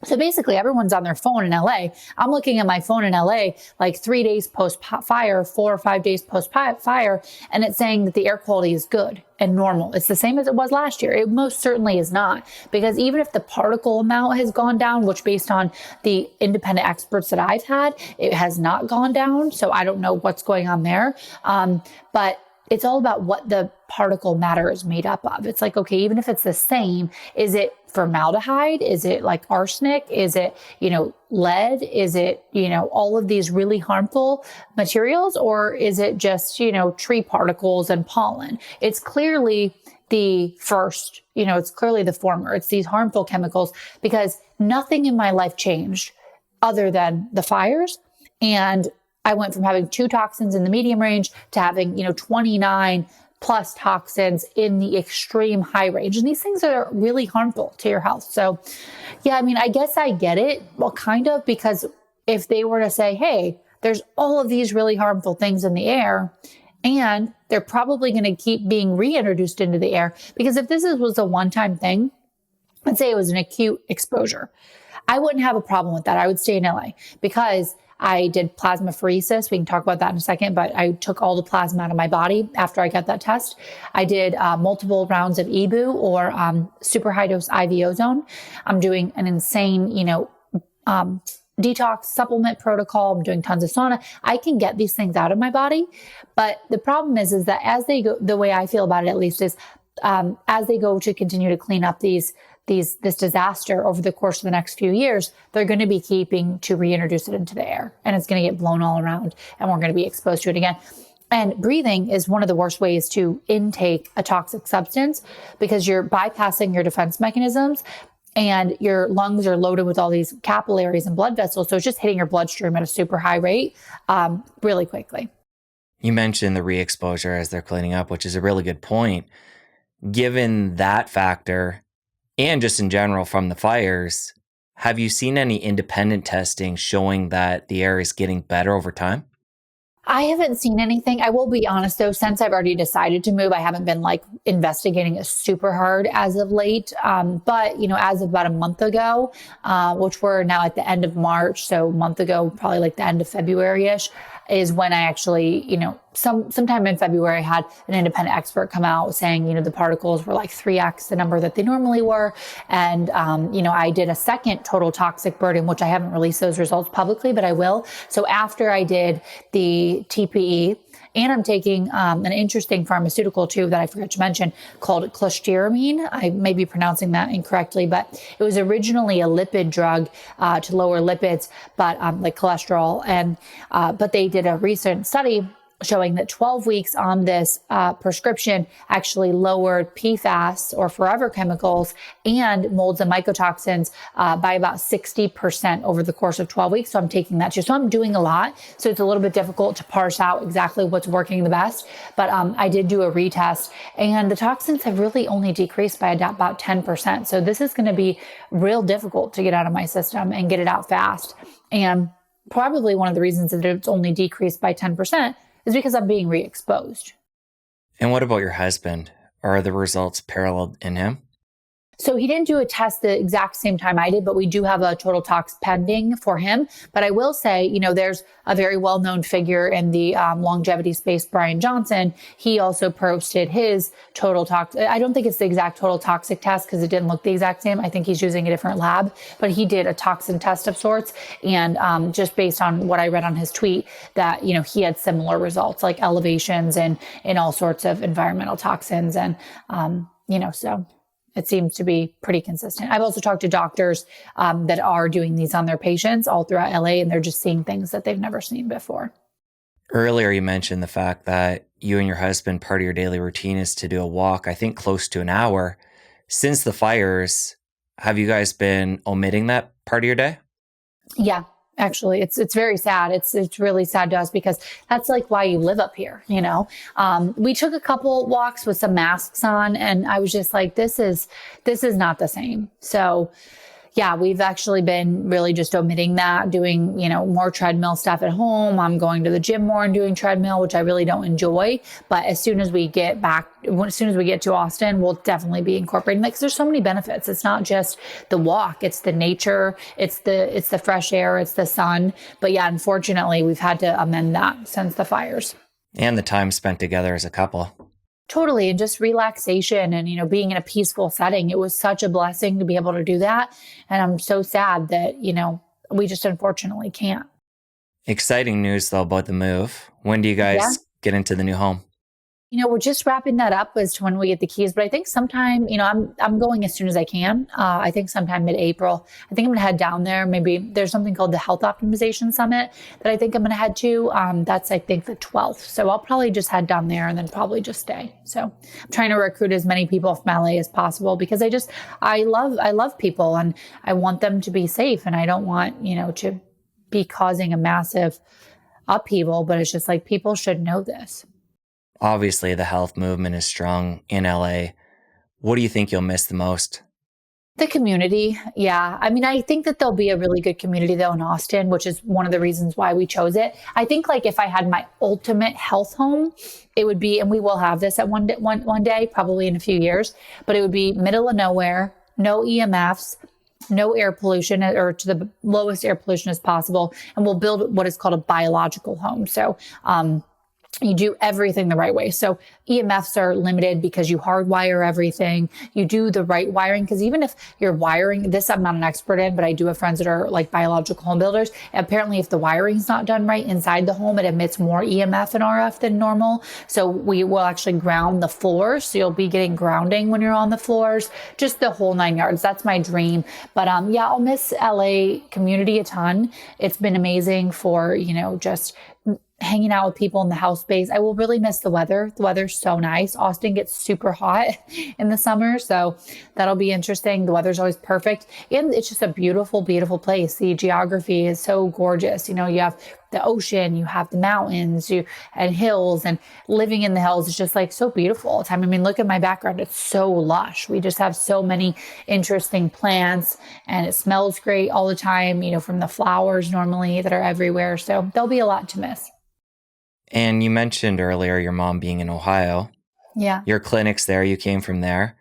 so basically everyone's on their phone in LA. I'm looking at my phone in LA like 3 days post fire, 4 or 5 days post fire, and it's saying that the air quality is good and normal. It's the same as it was last year. It most certainly is not, because even if the particle amount has gone down, which based on the independent experts that I've had, it has not gone down. So I don't know what's going on there. But it's all about what the particle matter is made up of. It's like, okay, even if it's the same, is it formaldehyde? Is it like arsenic? Is it, lead? Is it, all of these really harmful materials? Or is it just, tree particles and pollen? It's clearly the first, it's clearly the former. It's these harmful chemicals, because nothing in my life changed other than the fires. And I went from having 2 toxins in the medium range to having, 29 plus toxins in the extreme high range. And these things are really harmful to your health. So yeah, I mean, I guess I get it. Well, kind of, because if they were to say, hey, there's all of these really harmful things in the air, and they're probably going to keep being reintroduced into the air, because if this was a one-time thing, let's say it was an acute exposure, I wouldn't have a problem with that. I would stay in LA, because I did plasmapheresis. We can talk about that in a second, but I took all the plasma out of my body after I got that test. I did multiple rounds of EBU, or super high dose IV ozone. I'm doing an insane, detox supplement protocol. I'm doing tons of sauna. I can get these things out of my body. But the problem is that as they go, the way I feel about it at least is, as they go to continue to clean up this disaster over the course of the next few years, they're going to be keeping to reintroduce it into the air, and it's going to get blown all around, and we're going to be exposed to it again. And breathing is one of the worst ways to intake a toxic substance, because you're bypassing your defense mechanisms, and your lungs are loaded with all these capillaries and blood vessels. So it's just hitting your bloodstream at a super high rate, really quickly. You mentioned the re-exposure as they're cleaning up, which is a really good point. Given that factor, and just in general from the fires, have you seen any independent testing showing that the air is getting better over time? I haven't seen anything. I will be honest though, since I've already decided to move, I haven't been like investigating it super hard as of late. But as of about a month ago, which we're now at the end of March, so a month ago, probably like the end of February-ish, is when I actually, sometime in February, I had an independent expert come out saying, the particles were like 3x the number that they normally were. And, I did a second total toxic burden, which I haven't released those results publicly, but I will. So after I did the TPE, and I'm taking an interesting pharmaceutical too that I forgot to mention called clostiramine. I may be pronouncing that incorrectly, but it was originally a lipid drug to lower lipids, but like cholesterol. And but they did a recent study showing that 12 weeks on this prescription actually lowered PFAS or forever chemicals and molds and mycotoxins by about 60% over the course of 12 weeks. So I'm taking that too. So I'm doing a lot. So it's a little bit difficult to parse out exactly what's working the best. But I did do a retest and the toxins have really only decreased by about 10%. So this is going to be real difficult to get out of my system and get it out fast. And probably one of the reasons that it's only decreased by 10% is because I'm being re-exposed. And what about your husband? Are the results parallel in him? So he didn't do a test the exact same time I did, but we do have a total tox pending for him. But I will say, there's a very well-known figure in the longevity space, Brian Johnson. He also posted his total tox. I don't think it's the exact total toxic test because it didn't look the exact same. I think he's using a different lab, but he did a toxin test of sorts. And just based on what I read on his tweet that, he had similar results like elevations and in all sorts of environmental toxins. And, so it seems to be pretty consistent. I've also talked to doctors that are doing these on their patients all throughout LA, and they're just seeing things that they've never seen before. Earlier, you mentioned the fact that you and your husband, part of your daily routine is to do a walk, I think close to an hour. Since the fires, have you guys been omitting that part of your day? Yeah. Actually, it's very sad. It's really sad to us because that's like why you live up here, We took a couple walks with some masks on and I was just like, this is not the same. So yeah, we've actually been really just omitting that, doing, more treadmill stuff at home. I'm going to the gym more and doing treadmill, which I really don't enjoy. But as soon as we get to Austin, we'll definitely be incorporating that because there's so many benefits. It's not just the walk, it's the nature, it's the fresh air, it's the sun. But yeah, unfortunately, we've had to amend that since the fires. And the time spent together as a couple. Totally. And just relaxation and, being in a peaceful setting. It was such a blessing to be able to do that. And I'm so sad that, we just unfortunately can't. Exciting news though about the move. When do you guys get into the new home? We're just wrapping that up as to when we get the keys, but I think sometime, I'm going as soon as I can. I think sometime mid-April. I think I'm going to head down there. Maybe there's something called the Health Optimization Summit that I think I'm going to head to. That's, I think, the 12th. So I'll probably just head down there and then probably just stay. So I'm trying to recruit as many people from LA as possible because I love people and I want them to be safe. And I don't want, to be causing a massive upheaval, but it's just like people should know this. Obviously, the health movement is strong in LA. What do you think you'll miss the most? The community. Yeah. I mean, I think that there'll be a really good community though in Austin, which is one of the reasons why we chose it. I think like if I had my ultimate health home, it would be, and we will have this at one day, probably in a few years, but it would be middle of nowhere, no EMFs, no air pollution or to the lowest air pollution as possible. And we'll build what is called a biological home. So, you do everything the right way. So EMFs are limited because you hardwire everything. You do the right wiring because even if you're wiring this, I'm not an expert in, but I do have friends that are like biological home builders. Apparently, if the wiring is not done right inside the home, it emits more EMF and RF than normal. So we will actually ground the floors. So you'll be getting grounding when you're on the floors, just the whole 9 yards. That's my dream. But yeah, I'll miss LA community a ton. It's been amazing for, just hanging out with people in the house space. I will really miss the weather. The weather's so nice. Austin gets super hot in the summer. So that'll be interesting. The weather's always perfect. And it's just a beautiful, beautiful place. The geography is so gorgeous. You have the ocean, you have the mountains, and hills, and living in the hills is just like so beautiful all the time. I mean, look at my background. It's so lush. We just have so many interesting plants and it smells great all the time, from the flowers normally that are everywhere. So there'll be a lot to miss. And you mentioned earlier your mom being in Ohio. Yeah. Your clinic's there, you came from there.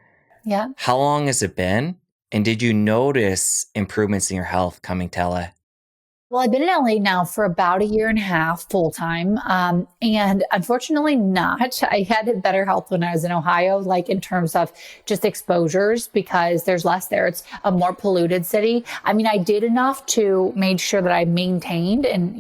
Yeah. How long has it been? And did you notice improvements in your health coming to LA? Well, I've been in LA now for about a year and a half full time. And unfortunately not. I had better health when I was in Ohio, like in terms of just exposures, because there's less there. It's a more polluted city. I mean, I did enough to make sure that I maintained and,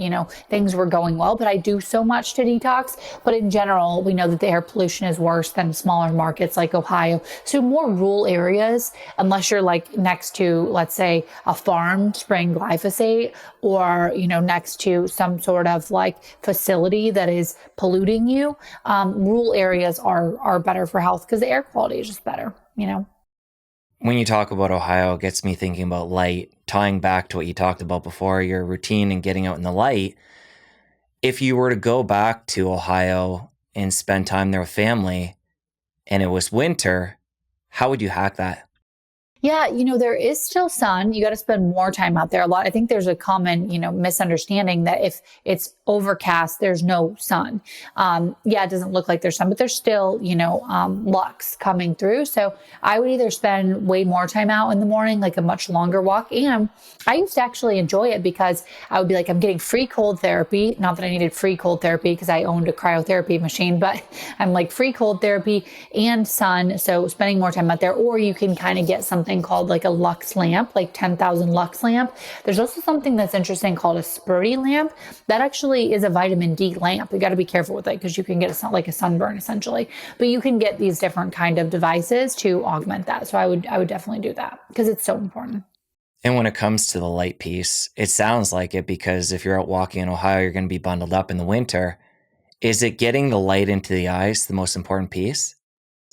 things were going well, but I do so much to detox. But in general, we know that the air pollution is worse than smaller markets like Ohio. So more rural areas, unless you're like next to, let's say, a farm spraying glyphosate, or next to some sort of like facility that is polluting you, rural areas are better for health because the air quality is just better. When you talk about Ohio, it gets me thinking about light, tying back to what you talked about before, your routine and getting out in the light. If you were to go back to Ohio and spend time there with family and it was winter, how would you hack that? Yeah, there is still sun. You got to spend more time out there. I think there's a common, misunderstanding that if it's overcast, there's no sun. Yeah, it doesn't look like there's sun, but there's still, lux coming through. So I would either spend way more time out in the morning, like a much longer walk. And I used to actually enjoy it because I would be like, I'm getting free cold therapy. Not that I needed free cold therapy because I owned a cryotherapy machine, but I'm like free cold therapy and sun. So spending more time out there, or you can kind of get something called like a lux lamp, like 10,000 lux lamp. There's also something that's interesting called a spurty lamp. That actually is a vitamin D lamp. You got to be careful with it because you can get like a sunburn essentially, but you can get these different kind of devices to augment that. So I would definitely do that because it's so important. And when it comes to the light piece, it sounds like it because if you're out walking in Ohio, you're going to be bundled up in the winter. Is it getting the light into the eyes the most important piece?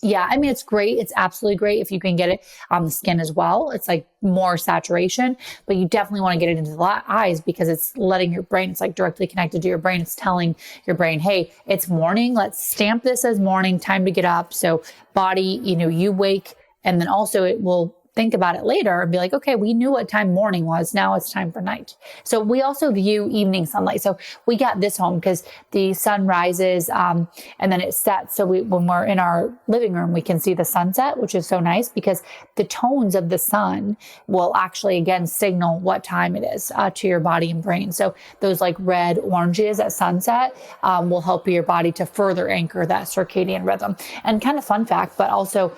Yeah, I mean, it's great. It's absolutely great if you can get it on the skin as well. It's like more saturation, but you definitely want to get it into the eyes because it's letting your brain, it's like directly connected to your brain. It's telling your brain, hey, it's morning. Let's stamp this as morning, time to get up. So body, you wake, and then also it will think about it later and be like, okay, we knew what time morning was. Now it's time for night. So we also view evening sunlight. So we got this home because the sun rises and then it sets. So when we're in our living room, we can see the sunset, which is so nice because the tones of the sun will actually, again, signal what time it is to your body and brain. So those like red oranges at sunset will help your body to further anchor that circadian rhythm. And kind of fun fact, but also,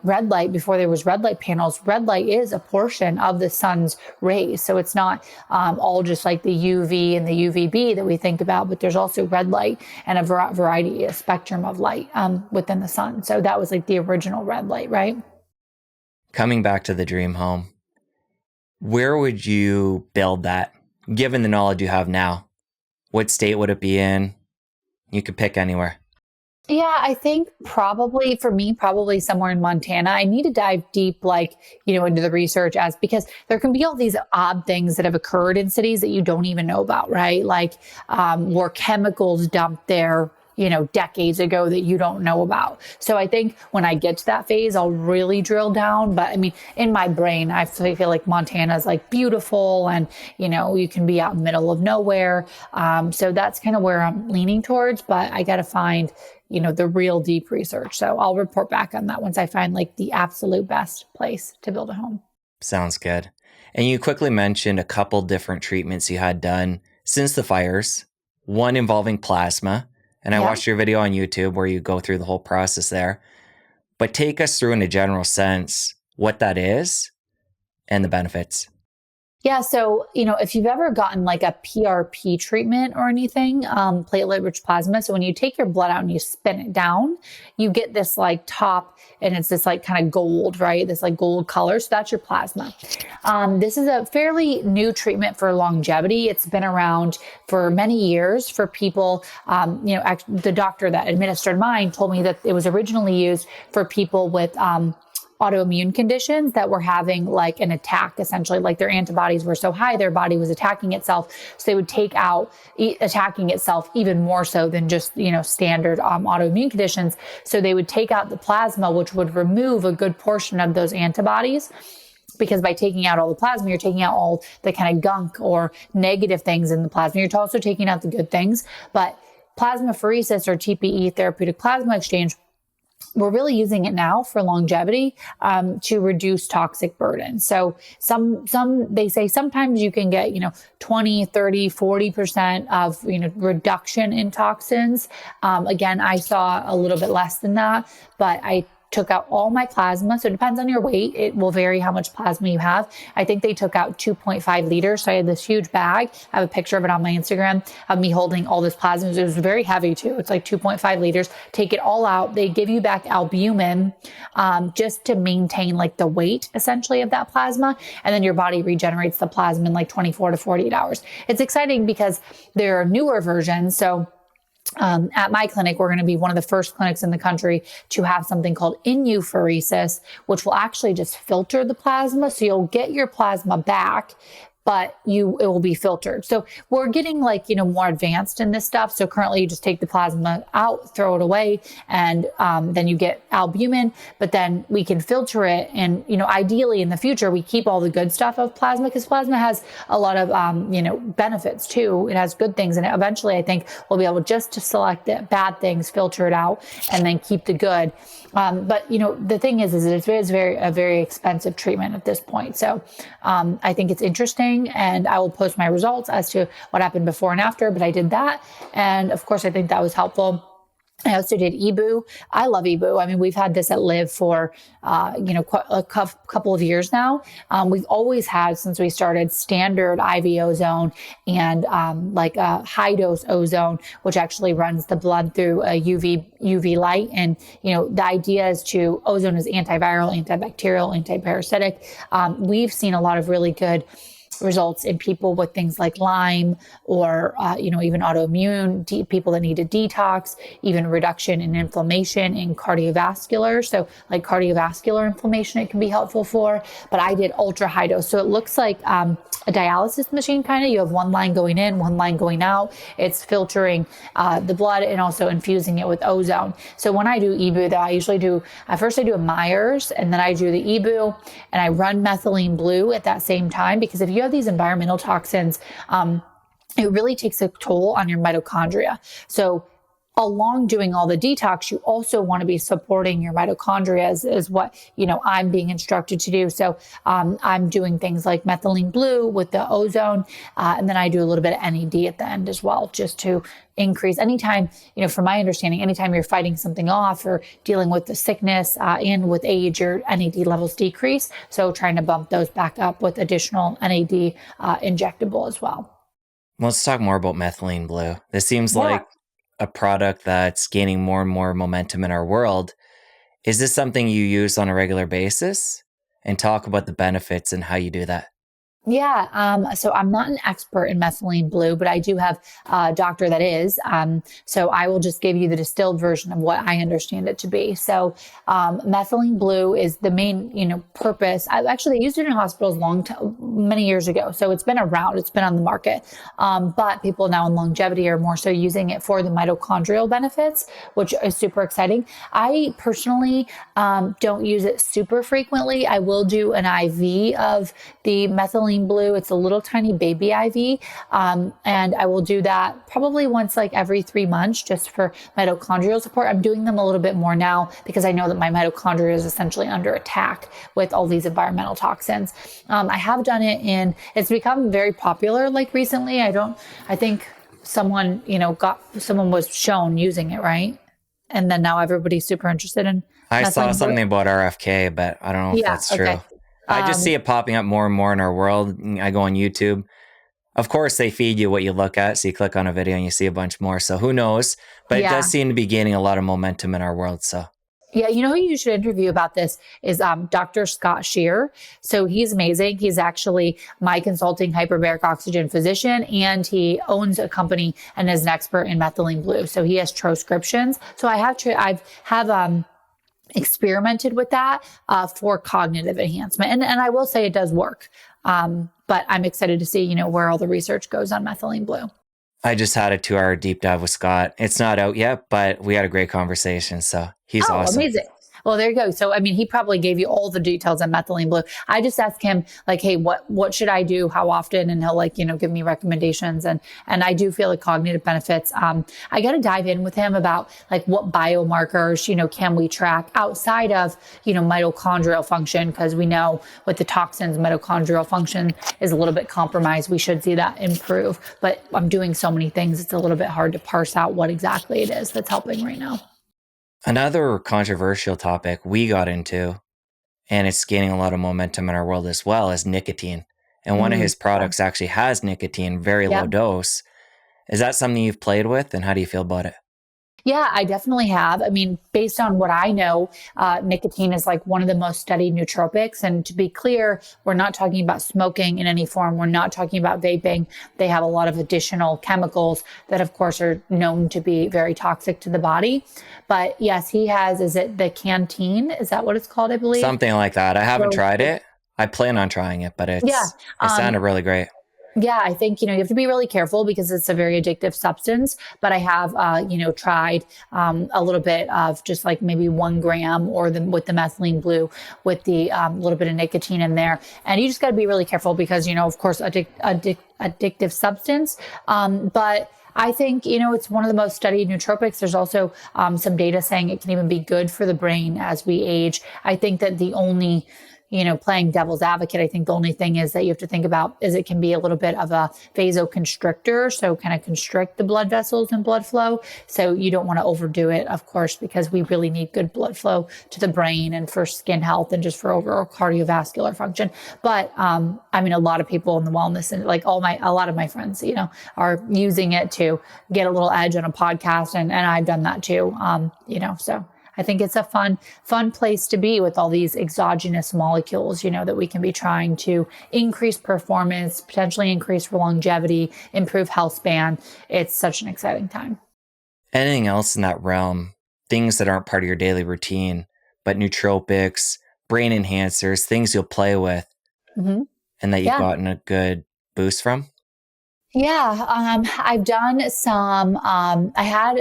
red light, before there was red light panels, red light is a portion of the sun's rays. So it's not all just like the UV and the UVB that we think about, but there's also red light and a variety, a spectrum of light within the sun. So that was like the original red light, right? Coming back to the dream home, where would you build that, given the knowledge you have now? What state would it be in? You could pick anywhere. Yeah, I think probably for me, probably somewhere in Montana. I need to dive deep, into the research because there can be all these odd things that have occurred in cities that you don't even know about, right? Like, were chemicals dumped there, decades ago that you don't know about. So I think when I get to that phase, I'll really drill down. But I mean, in my brain, I feel like Montana is like beautiful and, you can be out in the middle of nowhere. So that's kind of where I'm leaning towards, but I got to find, the real deep research. So I'll report back on that once I find like the absolute best place to build a home. Sounds good. And you quickly mentioned a couple different treatments you had done since the fires, one involving plasma. And I watched your video on YouTube where you go through the whole process there. But take us through in a general sense what that is and the benefits. Yeah. So, if you've ever gotten like a PRP treatment or anything, platelet-rich plasma. So when you take your blood out and you spin it down, you get this like top and it's this like kind of gold, right? This like gold color. So that's your plasma. This is a fairly new treatment for longevity. It's been around for many years for people. The doctor that administered mine told me that it was originally used for people with, autoimmune conditions that were having like an attack, essentially, like their antibodies were so high, their body was attacking itself. So they would take out attacking itself even more so than just, standard autoimmune conditions. So they would take out the plasma, which would remove a good portion of those antibodies. Because by taking out all the plasma, you're taking out all the kind of gunk or negative things in the plasma. You're also taking out the good things, but plasmapheresis or TPE, therapeutic plasma exchange, we're really using it now for longevity to reduce toxic burden. So they say sometimes you can get, 20, 30, 40% of, reduction in toxins. Again, I saw a little bit less than that, but I took out all my plasma. So it depends on your weight. It will vary how much plasma you have. I think they took out 2.5 liters. So I had this huge bag. I have a picture of it on my Instagram of me holding all this plasma. It was very heavy too. It's like 2.5 liters. Take it all out. They give you back albumin, just to maintain like the weight essentially of that plasma. And then your body regenerates the plasma in like 24 to 48 hours. It's exciting because there are newer versions. So at my clinic, we're going to be one of the first clinics in the country to have something called inupheresis, which will actually just filter the plasma. So you'll get your plasma back, but it will be filtered. So we're getting more advanced in this stuff. So currently you just take the plasma out, throw it away, and then you get albumin, but then we can filter it. And, ideally in the future, we keep all the good stuff of plasma because plasma has a lot of, benefits too. It has good things. And eventually I think we'll be able just to select the bad things, filter it out, and then keep the good. But the thing is it is a very expensive treatment at this point. So I think it's interesting, and I will post my results as to what happened before and after, but I did that. And of course, I think that was helpful. I also did EBOO. I love EBOO. I mean, we've had this at Live for, quite a couple of years now. We've always had, since we started, standard IV ozone and, a high dose ozone, which actually runs the blood through a UV light. And, the idea is ozone is antiviral, antibacterial, antiparasitic. We've seen a lot of really good results in people with things like Lyme or, even autoimmune, people that need a detox, even reduction in inflammation in cardiovascular. So like cardiovascular inflammation, it can be helpful for, but I did ultra high dose. So it looks like, a dialysis machine kind of. You have one line going in, one line going out. It's filtering the blood and also infusing it with ozone. So when I do EBOO, I usually do a Myers, and then I do the EBOO, and I run methylene blue at that same time, because if you have these environmental toxins, it really takes a toll on your mitochondria. So along doing all the detox, you also want to be supporting your mitochondria is what, I'm being instructed to do. So, I'm doing things like methylene blue with the ozone. And then I do a little bit of NAD at the end as well, just to increase anytime, from my understanding, anytime you're fighting something off or dealing with the sickness, and with age, your NAD levels decrease. So trying to bump those back up with additional NAD, injectable as well. Let's talk more about methylene blue. This seems like a product that's gaining more and more momentum in our world. Is this something you use on a regular basis? And talk about the benefits and how you do that. Yeah. So I'm not an expert in methylene blue, but I do have a doctor that is. So I will just give you the distilled version of what I understand it to be. So, methylene blue is the main, purpose. They used it in hospitals many years ago. So it's been around, it's been on the market. But people now in longevity are more so using it for the mitochondrial benefits, which is super exciting. I personally, don't use it super frequently. I will do an IV of the methylene blue. It's a little tiny baby IV. And I will do that probably once every 3 months just for mitochondrial support. I'm doing them a little bit more now because I know that my mitochondria is essentially under attack with all these environmental toxins. I have done it it's become very popular recently. I think someone was shown using it, right? And then now everybody's super interested in I saw methylene something blue. about RFK, but I don't know if that's true. Okay. I just see it popping up more and more in our world. I go on YouTube. Of course, they feed you what you look at. So you click on a video and you see a bunch more. So who knows? But it does seem to be gaining a lot of momentum in our world. So yeah, who you should interview about this is Dr. Scott Shear. So he's amazing. He's actually my consulting hyperbaric oxygen physician, and he owns a company and is an expert in methylene blue. So he has transcriptions. So I have experimented with that for cognitive enhancement. And I will say it does work. But I'm excited to see, where all the research goes on methylene blue. I just had a 2-hour deep dive with Scott. It's not out yet, but we had a great conversation. So he's awesome. Amazing. Well, there you go. So, I mean, he probably gave you all the details on methylene blue. I just asked him like, hey, what should I do? How often? And he'll like, give me recommendations. And I do feel the cognitive benefits. I got to dive in with him about like what biomarkers, can we track outside of, mitochondrial function? Because we know with the toxins, mitochondrial function is a little bit compromised. We should see that improve. But I'm doing so many things. It's a little bit hard to parse out what exactly it is that's helping right now. Another controversial topic we got into, and it's gaining a lot of momentum in our world as well, is nicotine. And one of his products actually has nicotine, very low dose. Is that something you've played with, and how do you feel about it? Yeah, I definitely have. I mean, based on what I know, nicotine is like one of the most studied nootropics. And to be clear, we're not talking about smoking in any form. We're not talking about vaping. They have a lot of additional chemicals that, of course, are known to be very toxic to the body. But yes, he has, is it the canteen? Is that what it's called, I believe? Something like that. I haven't tried it. I plan on trying it, but it sounded really great. Yeah, I think, you have to be really careful because it's a very addictive substance. But I have, tried a little bit of just like maybe 1 gram or with the methylene blue with the little bit of nicotine in there. And you just got to be really careful because, of course, addictive substance. But I think, it's one of the most studied nootropics. There's also some data saying it can even be good for the brain as we age. I think that the only playing devil's advocate, I think the only thing is that you have to think about is it can be a little bit of a vasoconstrictor. So kind of constrict the blood vessels and blood flow. So you don't want to overdo it, of course, because we really need good blood flow to the brain and for skin health and just for overall cardiovascular function. But, a lot of people in the wellness and like a lot of my friends, are using it to get a little edge on a podcast. And I've done that too, so. I think it's a fun place to be with all these exogenous molecules, that we can be trying to increase performance, potentially increase longevity, improve health span. It's such an exciting time. Anything else in that realm, things that aren't part of your daily routine, but nootropics, brain enhancers, things you'll play with and that you've gotten a good boost from? Yeah, I've done some, I had,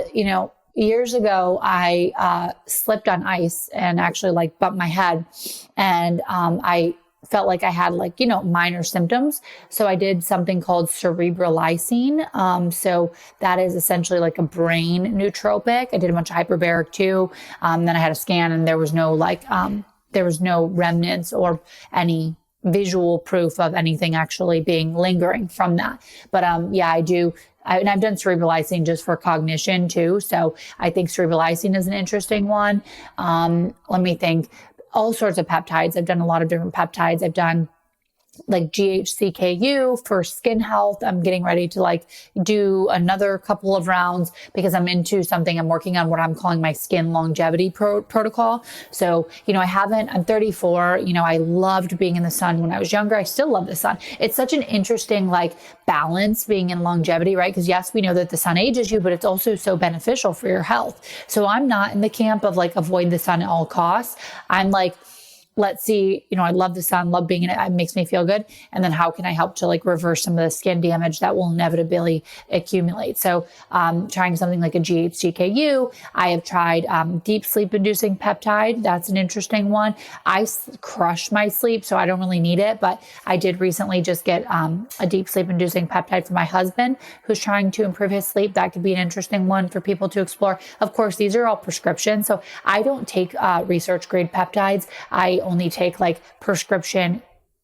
years ago, I slipped on ice and actually like bumped my head, and I felt like I had like, minor symptoms. So I did something called cerebrolysine. So that is essentially like a brain nootropic. I did a bunch of hyperbaric too. Then I had a scan and there was no remnants or any visual proof of anything actually being lingering from that. But I do. And I've done cerebrolysine just for cognition too. So I think cerebrolysine is an interesting one. Let me think. All sorts of peptides. I've done a lot of different peptides. I've done like GHCKU for skin health. I'm getting ready to like do another couple of rounds because I'm into something. I'm working on what I'm calling my skin longevity protocol. So, I'm 34, I loved being in the sun when I was younger. I still love the sun. It's such an interesting like balance being in longevity, right? Because yes, we know that the sun ages you, but it's also so beneficial for your health. So I'm not in the camp of like avoid the sun at all costs. I'm like, let's see, I love the sun, love being in it. It makes me feel good. And then how can I help to like reverse some of the skin damage that will inevitably accumulate? So, trying something like a GHCKU. I have tried, deep sleep inducing peptide. That's an interesting one. I crush my sleep, so I don't really need it, but I did recently just get, a deep sleep inducing peptide for my husband who's trying to improve his sleep. That could be an interesting one for people to explore. Of course, these are all prescriptions. So I don't take, research grade peptides. I only take like prescription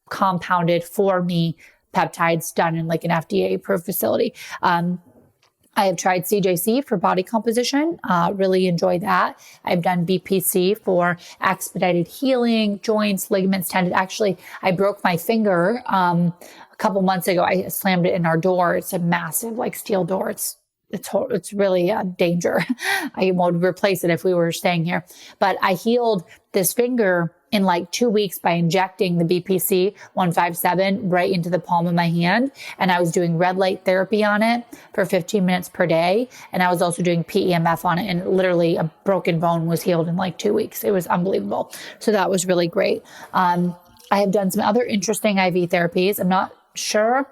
compounded for me peptides done in like an FDA approved facility. I have tried CJC for body composition, really enjoy that. I've done BPC for expedited healing, joints, ligaments, tendon. Actually, I broke my finger a couple months ago. I slammed it in our door. It's a massive like steel door. It's really a danger. I would replace it if we were staying here. But I healed this finger in like 2 weeks by injecting the BPC 157 right into the palm of my hand. And I was doing red light therapy on it for 15 minutes per day. And I was also doing PEMF on it. And literally a broken bone was healed in like 2 weeks. It was unbelievable. So that was really great. I have done some other interesting IV therapies. I'm not sure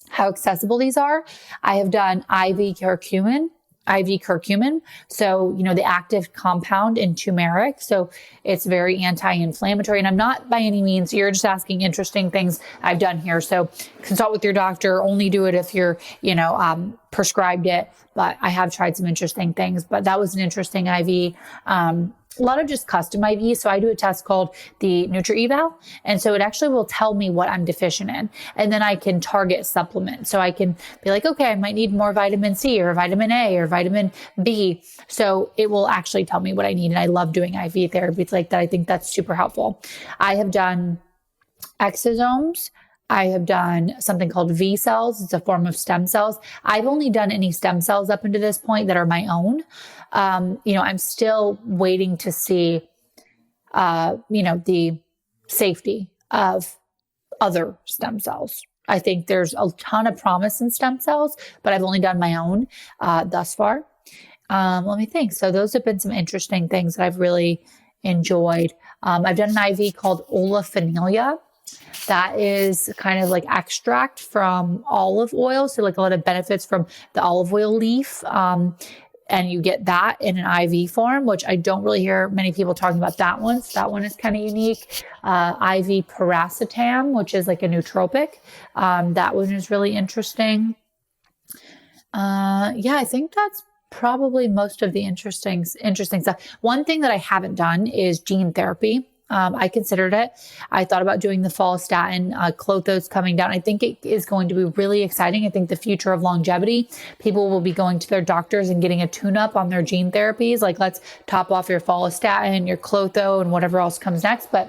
how accessible these are. I have done IV curcumin. IV curcumin. So, the active compound in turmeric. So it's very anti-inflammatory. And I'm not by any means, you're just asking interesting things I've done here. So consult with your doctor, only do it if you're, prescribed it. But I have tried some interesting things, but that was an interesting IV. A lot of just custom IVs. So I do a test called the Nutri-Eval. And so it actually will tell me what I'm deficient in. And then I can target supplement. So I can be like, okay, I might need more vitamin C or vitamin A or vitamin B. So it will actually tell me what I need. And I love doing IV therapies like that. I think that's super helpful. I have done exosomes. I have done something called V cells. It's a form of stem cells. I've only done any stem cells up until this point that are my own. I'm still waiting to see, the safety of other stem cells. I think there's a ton of promise in stem cells, but I've only done my own thus far. Let me think. So those have been some interesting things that I've really enjoyed. I've done an IV called olefinilia. That is kind of like extract from olive oil. So like a lot of benefits from the olive oil leaf. And you get that in an IV form, which I don't really hear many people talking about that one. So that one is kind of unique. IV paracetam, which is like a nootropic. That one is really interesting. I think that's probably most of the interesting stuff. One thing that I haven't done is gene therapy. I considered it. I thought about doing the follistatin, clotho's coming down. I think it is going to be really exciting. I think the future of longevity, people will be going to their doctors and getting a tune-up on their gene therapies. Like, let's top off your follistatin, your clotho, and whatever else comes next. But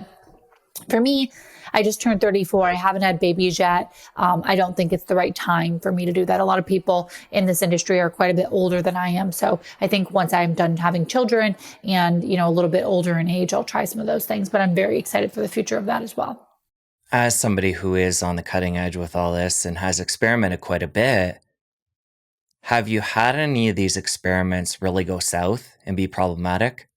for me, I just turned 34. I haven't had babies yet. I don't think it's the right time for me to do that. A lot of people in this industry are quite a bit older than I am. So I think once I'm done having children and, a little bit older in age, I'll try some of those things. But I'm very excited for the future of that as well. As somebody who is on the cutting edge with all this and has experimented quite a bit, have you had any of these experiments really go south and be problematic?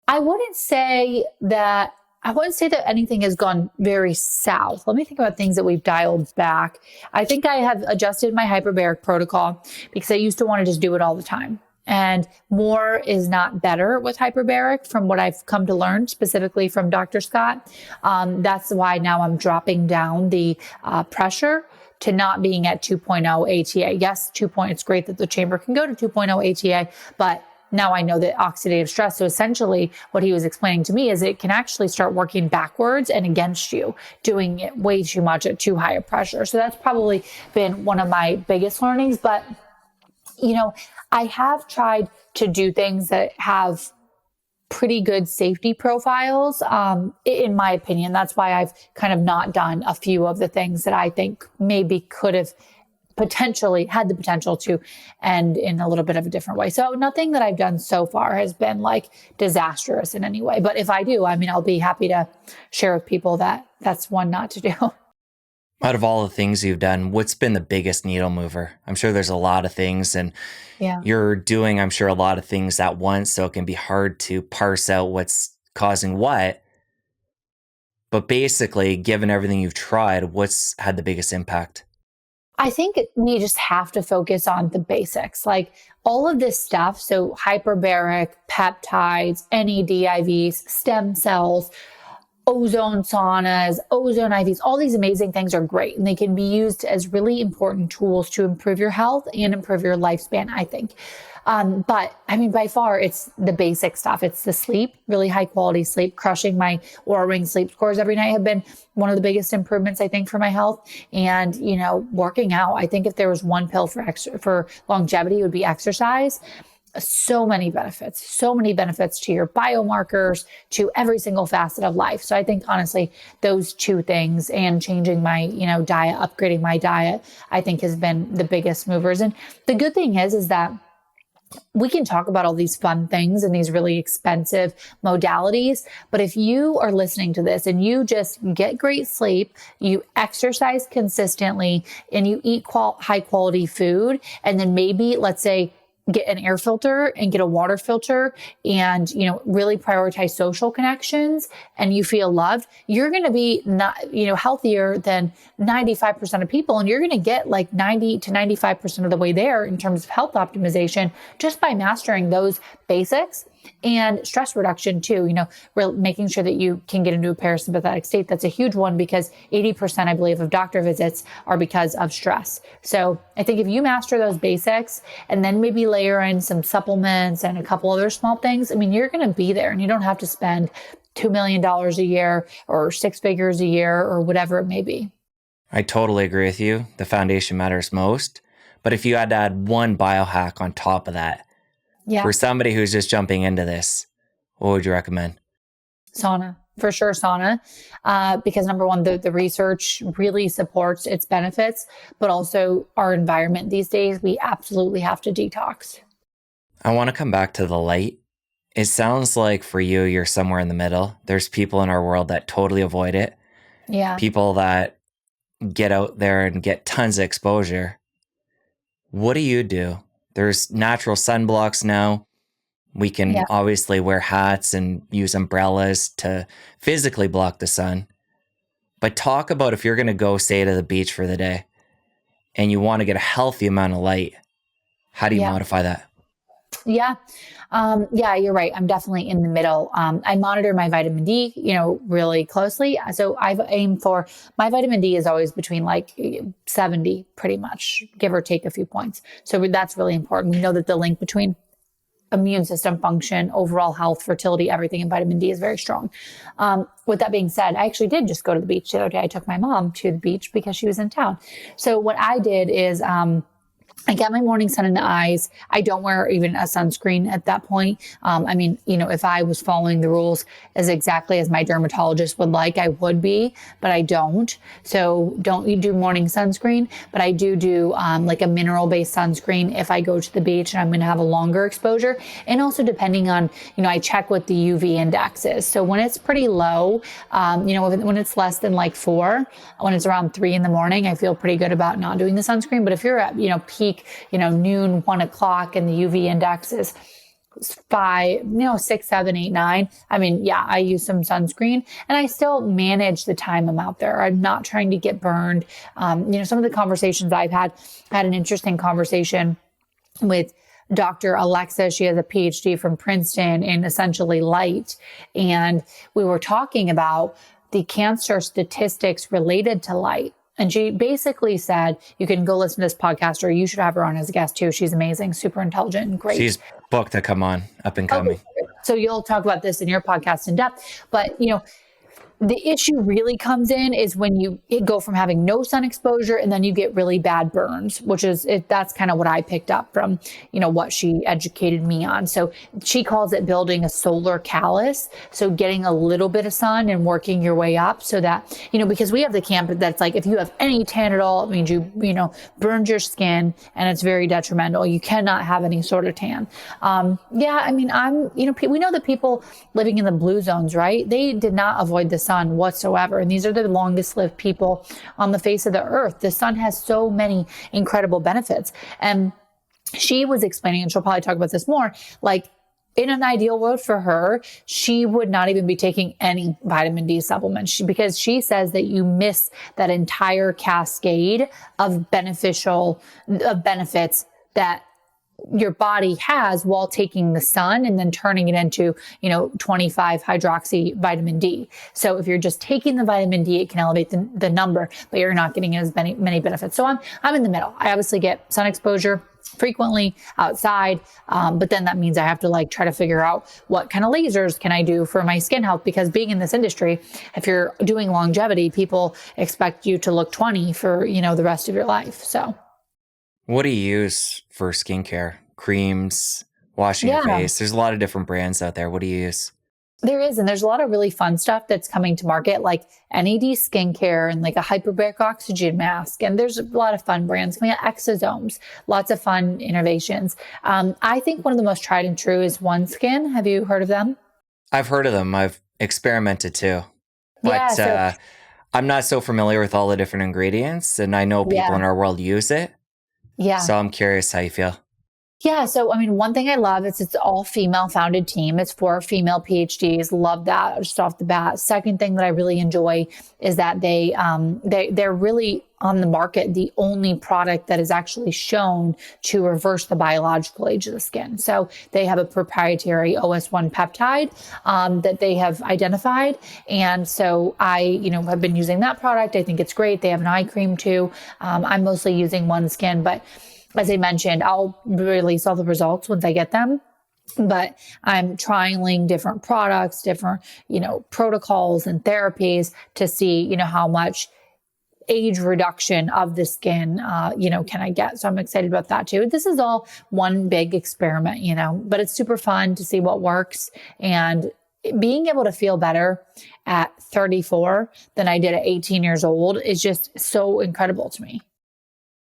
I wouldn't say that anything has gone very south. Let me think about things that we've dialed back. I think I have adjusted my hyperbaric protocol because I used to want to just do it all the time. And more is not better with hyperbaric from what I've come to learn, specifically from Dr. Scott. That's why now I'm dropping down the pressure to not being at 2.0 ATA. Yes, it's great that the chamber can go to 2.0 ATA, but now I know that oxidative stress. So essentially what he was explaining to me is it can actually start working backwards and against you, doing it way too much at too high a pressure. So that's probably been one of my biggest learnings. But, I have tried to do things that have pretty good safety profiles, in my opinion. That's why I've kind of not done a few of the things that I think maybe could have potentially had the potential to end in a little bit of a different way. So nothing that I've done so far has been like disastrous in any way. But if I do, I'll be happy to share with people that that's one not to do. Out of all the things you've done, what's been the biggest needle mover? I'm sure there's a lot of things and you're doing, I'm sure, a lot of things at once. So it can be hard to parse out what's causing what. But basically, given everything you've tried, what's had the biggest impact? I think we just have to focus on the basics, like all of this stuff. So hyperbaric, peptides, NADIVs, stem cells, ozone saunas, ozone IVs, all these amazing things are great. And they can be used as really important tools to improve your health and improve your lifespan, I think. But by far, it's the basic stuff. It's the sleep, really high quality sleep. Crushing my Oura Ring sleep scores every night have been one of the biggest improvements, I think, for my health. And, working out. I think if there was one pill for longevity, it would be exercise. So many benefits to your biomarkers, to every single facet of life. So I think honestly, those two things and changing my, diet, upgrading my diet, I think has been the biggest movers. And the good thing is that we can talk about all these fun things and these really expensive modalities. But if you are listening to this and you just get great sleep, you exercise consistently, and you eat high quality food, and then maybe, let's say, get an air filter and get a water filter and, really prioritize social connections and you feel loved, you're going to be healthier than 95% of people. And you're going to get like 90 to 95% of the way there in terms of health optimization just by mastering those basics. And stress reduction too, making sure that you can get into a parasympathetic state. That's a huge one because 80%, I believe, of doctor visits are because of stress. So I think if you master those basics and then maybe layer in some supplements and a couple other small things, you're going to be there and you don't have to spend $2 million a year or 6 figures a year or whatever it may be. I totally agree with you. The foundation matters most. But if you had to add one biohack on top of that, for somebody who's just jumping into this, what would you recommend? Sauna, for sure, sauna. Because number one, the research really supports its benefits, but also our environment these days, we absolutely have to detox. I want to come back to the light. It sounds like for you, you're somewhere in the middle. There's people in our world that totally avoid it. Yeah. People that get out there and get tons of exposure. What do you do? There's natural sunblocks now. We can obviously wear hats and use umbrellas to physically block the sun. But talk about if you're going to go, say, to the beach for the day and you want to get a healthy amount of light, how do you modify that? Yeah. You're right. I'm definitely in the middle. I monitor my vitamin D, really closely. So I've aimed for my vitamin D is always between like 70, pretty much, give or take a few points. So that's really important. We know that the link between immune system function, overall health, fertility, everything in vitamin D is very strong. With that being said, I actually did just go to the beach the other day. I took my mom to the beach because she was in town. So what I did is, I get my morning sun in the eyes. I don't wear even a sunscreen at that point. If I was following the rules as exactly as my dermatologist would like, I would be, but I don't. So don't you do morning sunscreen, but I do like a mineral-based sunscreen if I go to the beach and I'm going to have a longer exposure. And also depending on, I check what the UV index is. So when it's pretty low, when it's less than like 4, when it's around 3 in the morning, I feel pretty good about not doing the sunscreen. But if you're at, peak, noon, 1 o'clock, and the UV index is 5, 6, 7, 8, 9. I use some sunscreen and I still manage the time I'm out there. I'm not trying to get burned. Some of the conversations I had an interesting conversation with Dr. Alexa. She has a PhD from Princeton in essentially light. And we were talking about the cancer statistics related to light. And she basically said, you can go listen to this podcast, or you should have her on as a guest too. She's amazing, super intelligent and great. She's booked to come on, up and coming. Okay. So you'll talk about this in your podcast in depth. But, the issue really comes in is when you go from having no sun exposure and then you get really bad burns, which is that's kind of what I picked up from, what she educated me on. So she calls it building a solar callus. So getting a little bit of sun and working your way up so that, because we have the camp that's like, if you have any tan at all, it means you burned your skin and it's very detrimental. You cannot have any sort of tan. We know that people living in the blue zones, right? They did not avoid the sun whatsoever. And these are the longest lived people on the face of the earth. The sun has so many incredible benefits. And she was explaining, and she'll probably talk about this more, like in an ideal world for her, she would not even be taking any vitamin D supplements because she says that you miss that entire cascade of benefits that your body has while taking the sun and then turning it into, 25 hydroxy vitamin D. So if you're just taking the vitamin D, it can elevate the number, but you're not getting as many benefits. So I'm in the middle. I obviously get sun exposure frequently outside. But then that means I have to try to figure out what kind of lasers can I do for my skin health, because being in this industry, if you're doing longevity, people expect you to look 20 for, the rest of your life. So what do you use for skincare? Creams, washing your face? There's a lot of different brands out there. What do you use? There is, and there's a lot of really fun stuff that's coming to market, like NAD skincare and like a hyperbaric oxygen mask. And there's a lot of fun brands coming out, exosomes, lots of fun innovations. I think one of the most tried and true is OneSkin. Have you heard of them? I've heard of them. I've experimented too. But I'm not so familiar with all the different ingredients, and I know people in our world use it. Yeah. So I'm curious how you feel. Yeah. So, I mean, one thing I love is it's all female founded team. It's for female PhDs. Love that just off the bat. Second thing that I really enjoy is that they're really on the market, the only product that is actually shown to reverse the biological age of the skin. So they have a proprietary OS1 peptide that they have identified. And so I, have been using that product. I think it's great. They have an eye cream too. I'm mostly using OneSkin, but as I mentioned, I'll release all the results once I get them. But I'm trialing different products, different, protocols and therapies to see, how much age reduction of the skin, can I get? So I'm excited about that too. This is all one big experiment, but it's super fun to see what works. And being able to feel better at 34 than I did at 18 years old is just so incredible to me.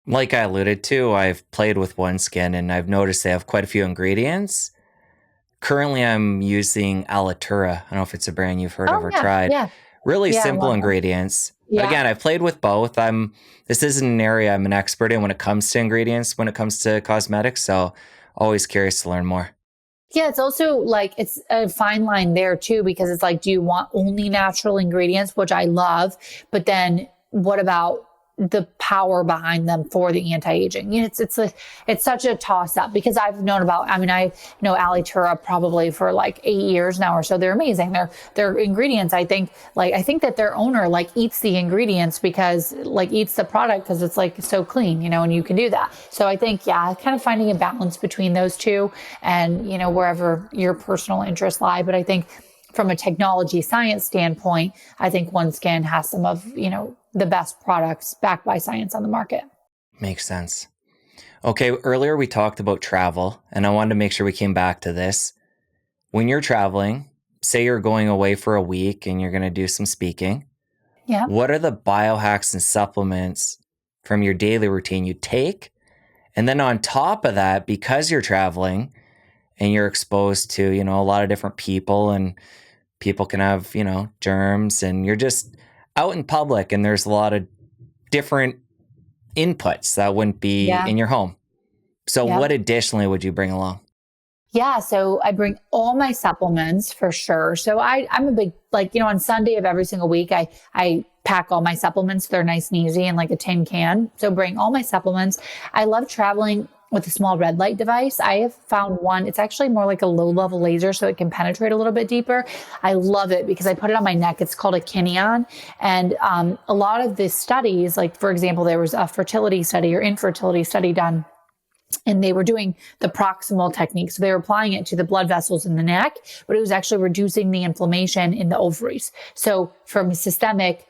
Like I alluded to, I've played with OneSkin and I've noticed they have quite a few ingredients. Currently, I'm using Alitura. I don't know if it's a brand you've heard of or tried. Yeah. Really Yeah, I simple love it. ingredients. But Yeah. again, I've played with both. This isn't an area I'm an expert in when it comes to ingredients, when it comes to cosmetics. So always curious to learn more. Yeah, it's also like it's a fine line there too, because it's like, do you want only natural ingredients, which I love, but then what about the power behind them for the anti-aging? It's such a toss up because I've known about, I know Alitura probably for like 8 years now or so. They're amazing. Their ingredients, I think that their owner like eats the ingredients because like eats the product because it's like so clean, and you can do that. So I think, yeah, kind of finding a balance between those two and, wherever your personal interests lie. But I think from a technology science standpoint, I think OneSkin has some of, the best products backed by science on the market. Makes sense. Okay, earlier we talked about travel, and I wanted to make sure we came back to this. When you're traveling, say you're going away for a week and you're going to do some speaking, Yeah. what are the biohacks and supplements from your daily routine you take? And then on top of that, because you're traveling and you're exposed to, a lot of different people and people can have, germs and you're just out in public and there's a lot of different inputs that wouldn't be in your home. So what additionally would you bring along? Yeah. So I bring all my supplements for sure. So I'm a big, on Sunday of every single week, I pack all my supplements. They're nice and easy in like a tin can. So bring all my supplements. I love traveling with a small red light device. I have found one, it's actually more like a low level laser so it can penetrate a little bit deeper. I love it because I put it on my neck. It's called a Kineon. And a lot of the studies, like for example, there was a fertility study or infertility study done, and they were doing the proximal technique. So they were applying it to the blood vessels in the neck, but it was actually reducing the inflammation in the ovaries. So from systemic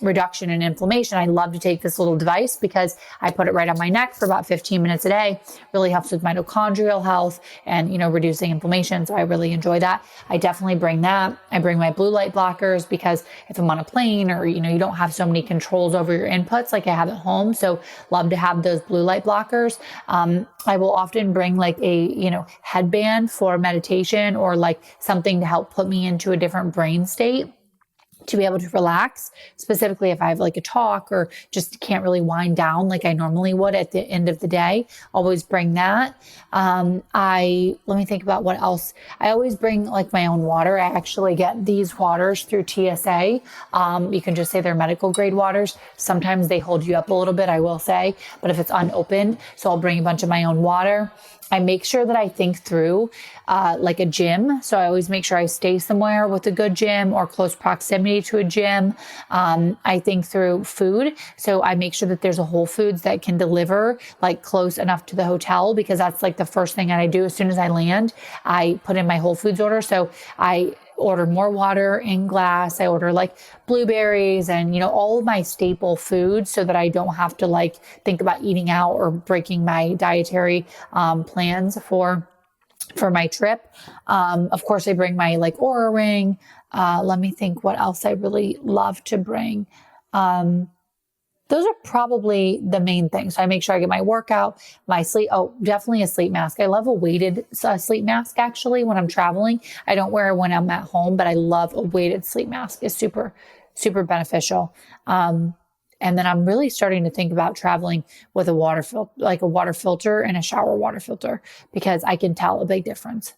reduction in inflammation, I love to take this little device because I put it right on my neck for about 15 minutes a day. Really helps with mitochondrial health and, reducing inflammation. So I really enjoy that. I definitely bring that. I bring my blue light blockers because if I'm on a plane or, you don't have so many controls over your inputs like I have at home. So love to have those blue light blockers. I will often bring like a, headband for meditation or like something to help put me into a different brain state, to be able to relax, specifically if I have like a talk or just can't really wind down like I normally would at the end of the day. Always bring that. Let me think about what else. I always bring like my own water. I actually get these waters through TSA. You can just say they're medical grade waters. Sometimes they hold you up a little bit, I will say, but if it's unopened, so I'll bring a bunch of my own water. I make sure that I think through like a gym. So I always make sure I stay somewhere with a good gym or close proximity to a gym. I think through food. So I make sure that there's a Whole Foods that can deliver like close enough to the hotel, because that's like the first thing that I do as soon as I land. I put in my Whole Foods order. So I order more water in glass. I order like blueberries and, all of my staple foods so that I don't have to like think about eating out or breaking my dietary plans for my trip. Of course, I bring my like Aura ring. Let me think what else I really love to bring. Those are probably the main things. So I make sure I get my workout, my sleep. Oh, definitely a sleep mask. I love a weighted sleep mask actually when I'm traveling. I don't wear it when I'm at home, but I love a weighted sleep mask. It's super, super beneficial. And And then I'm really starting to think about traveling with a water filter, like a water filter and a shower water filter, because I can tell a big difference.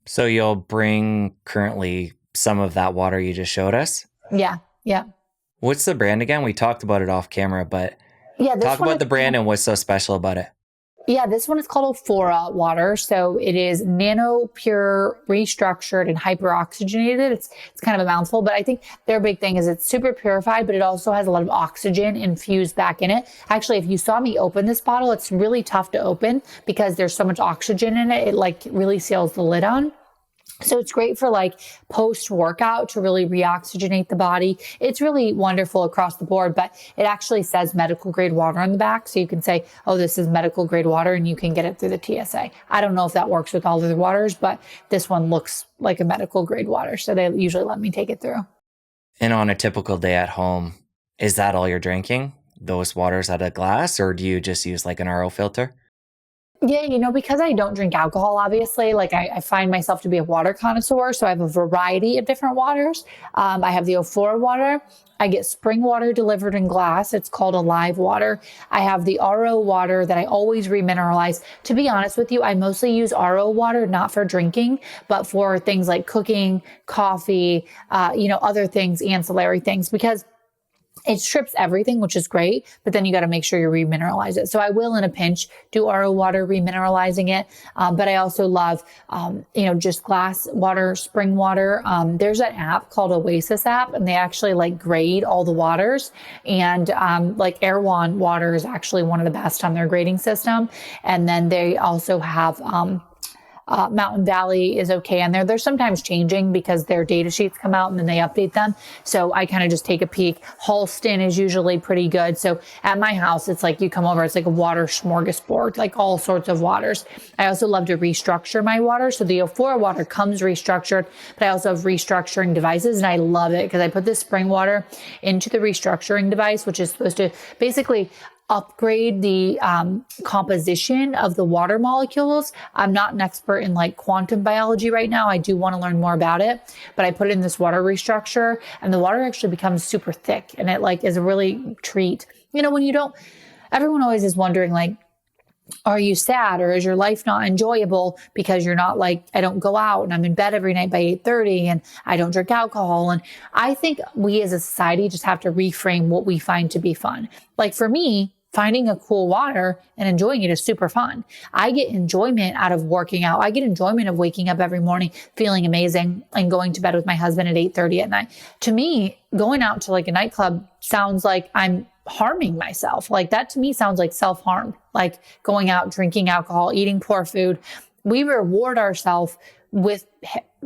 So you'll bring currently some of that water you just showed us? Yeah. Yeah. What's the brand again? We talked about it off camera, but Yeah. This talk one about is the brand and what's so special about it. Yeah, this one is called Flora water. So it is nano pure, restructured, and hyperoxygenated. It's kind of a mouthful, but I think their big thing is it's super purified, but it also has a lot of oxygen infused back in it. Actually, if you saw me open this bottle, it's really tough to open because there's so much oxygen in it. It like really seals the lid on. So it's great for like post workout to really reoxygenate the body. It's really wonderful across the board, but it actually says medical grade water on the back. So you can say, oh, this is medical grade water, and you can get it through the TSA. I don't know if that works with all of the waters, but this one looks like a medical grade water. So they usually let me take it through. And on a typical day at home, is that all you're drinking? Those waters out of glass, or do you just use like an RO filter? Yeah, because I don't drink alcohol, obviously, like I find myself to be a water connoisseur. So I have a variety of different waters. I have the Oflora water. I get spring water delivered in glass. It's called Alive water. I have the RO water that I always remineralize. To be honest with you, I mostly use RO water, not for drinking, but for things like cooking, coffee, other things, ancillary things, because it strips everything, which is great, but then you got to make sure you remineralize it. So I will in a pinch do RO water, remineralizing it. But I also love, just glass water, spring water. There's an app called Oasis app, and they actually like grade all the waters. And like Erewhon water is actually one of the best on their grading system. And then they also have, Mountain Valley is okay on there. They're sometimes changing because their data sheets come out and then they update them. So I kind of just take a peek. Halston is usually pretty good. So at my house, it's like you come over, it's like a water smorgasbord, like all sorts of waters. I also love to restructure my water. So the Oflora water comes restructured, but I also have restructuring devices, and I love it because I put this spring water into the restructuring device, which is supposed to basically upgrade the composition of the water molecules. I'm not an expert in like quantum biology right now. I do want to learn more about it, but I put it in this water restructure, and the water actually becomes super thick, and it like is a really treat. Everyone always is wondering like, are you sad, or is your life not enjoyable because you're not like, I don't go out and I'm in bed every night by 8:30 and I don't drink alcohol. And I think we as a society just have to reframe what we find to be fun. Like for me, finding a cool water and enjoying it is super fun. I get enjoyment out of working out. I get enjoyment of waking up every morning, feeling amazing, and going to bed with my husband at 8:30 at night. To me, going out to like a nightclub sounds like I'm harming myself. Like that to me sounds like self-harm, like going out, drinking alcohol, eating poor food. We reward ourselves with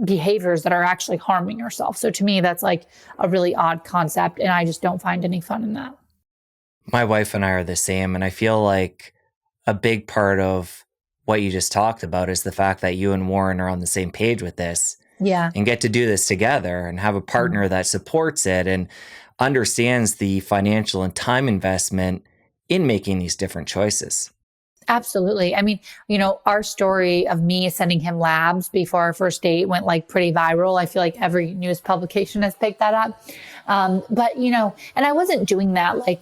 behaviors that are actually harming ourselves. So to me, that's like a really odd concept, and I just don't find any fun in that. My wife and I are the same. And I feel like a big part of what you just talked about is the fact that you and Warren are on the same page with this. Yeah. And get to do this together and have a partner that supports it and understands the financial and time investment in making these different choices. Absolutely. I mean, our story of me sending him labs before our first date went like pretty viral. I feel like every news publication has picked that up. But and I wasn't doing that like,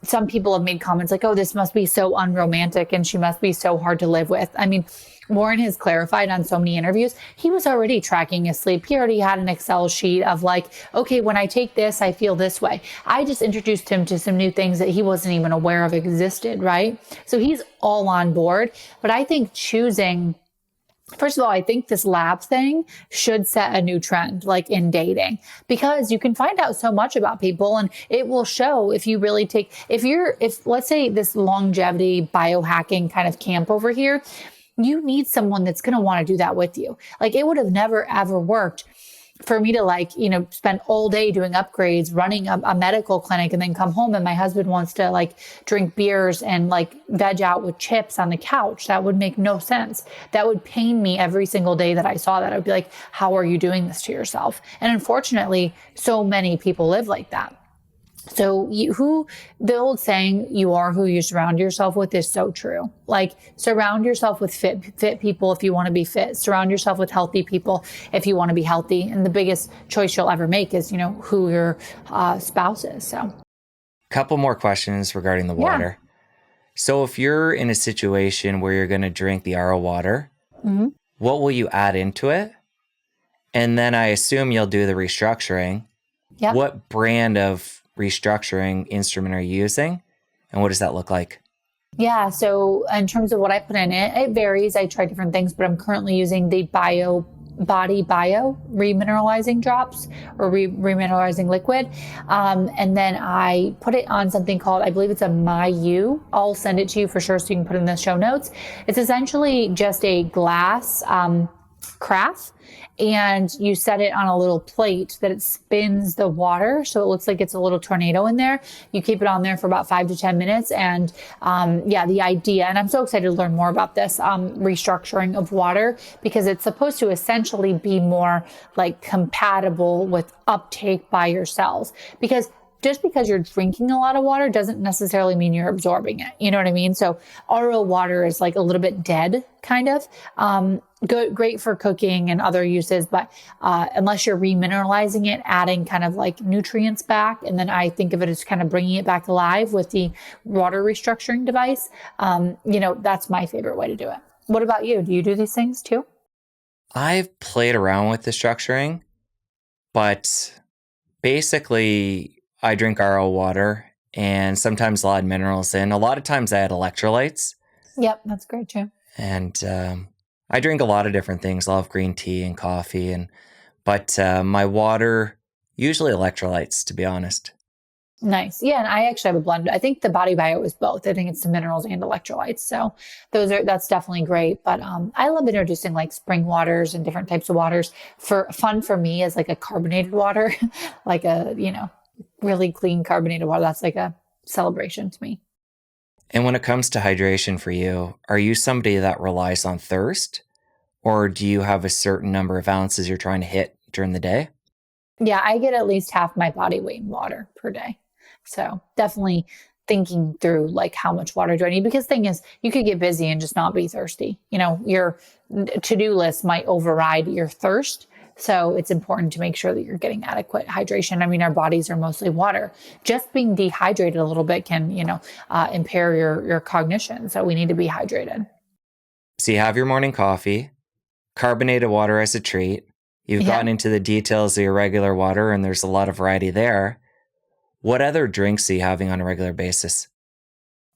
some people have made comments like, oh, this must be so unromantic and she must be so hard to live with. I mean, Warren has clarified on so many interviews, he was already tracking his sleep. He already had an Excel sheet of like, okay, when I take this, I feel this way. I just introduced him to some new things that he wasn't even aware of existed, right? So he's all on board. But I think first of all, I think this lab thing should set a new trend, like in dating, because you can find out so much about people, and it will show if you really if let's say this longevity biohacking kind of camp over here, you need someone that's going to want to do that with you. Like it would have never, ever worked for me to like, spend all day doing upgrades, running a medical clinic, and then come home and my husband wants to like drink beers and like veg out with chips on the couch. That would make no sense. That would pain me every single day that I saw that. I'd be like, how are you doing this to yourself? And unfortunately, so many people live like that. So the old saying, you are who you surround yourself with, is so true. Like surround yourself with fit people if you want to be fit. Surround yourself with healthy people if you want to be healthy. And the biggest choice you'll ever make is, who your spouse is. So. Couple more questions regarding the Yeah. water. So if you're in a situation where you're going to drink the RO water, Hmm. what will you add into it? And then I assume you'll do the restructuring. Yep. What brand of restructuring instrument are you using? And what does that look like? Yeah. So in terms of what I put in it, it varies. I try different things, but I'm currently using the Bio remineralizing drops or remineralizing liquid. And then I put it on something called, I believe it's a MyU. I'll send it to you for sure so you can put it in the show notes. It's essentially just a glass carafe, and you set it on a little plate that it spins the water. So it looks like it's a little tornado in there. You keep it on there for about 5 to 10 minutes. And the idea, and I'm so excited to learn more about this restructuring of water, because it's supposed to essentially be more like compatible with uptake by your cells. Because just because you're drinking a lot of water doesn't necessarily mean you're absorbing it. You know what I mean? So RO water is like a little bit dead, kind of. Great for cooking and other uses, but unless you're remineralizing it, adding kind of like nutrients back, and then I think of it as kind of bringing it back alive with the water restructuring device. That's my favorite way to do it. What about you? Do you do these things too? I've played around with the structuring, but basically I drink RO water and sometimes a lot of minerals in. A lot of times I add electrolytes. Yep, that's great too. And I drink a lot of different things. I love green tea and coffee, but my water, usually electrolytes, to be honest. Nice. Yeah, and I actually have a blend. I think the Body Bio is both. I think it's the minerals and electrolytes. So that's definitely great. But I love introducing like spring waters and different types of waters. For fun for me is like a carbonated water, like a, really clean carbonated water. That's like a celebration to me. And when it comes to hydration for you, are you somebody that relies on thirst, or do you have a certain number of ounces you're trying to hit during the day? Yeah, I get at least half my body weight in water per day. So definitely thinking through like how much water do I need? Because thing is, you could get busy and just not be thirsty. Your to-do list might override your thirst. So it's important to make sure that you're getting adequate hydration. I mean, our bodies are mostly water. Just being dehydrated a little bit can, impair your cognition. So we need to be hydrated. So you have your morning coffee, carbonated water as a treat. You've Yeah. gotten into the details of your regular water, and there's a lot of variety there. What other drinks are you having on a regular basis?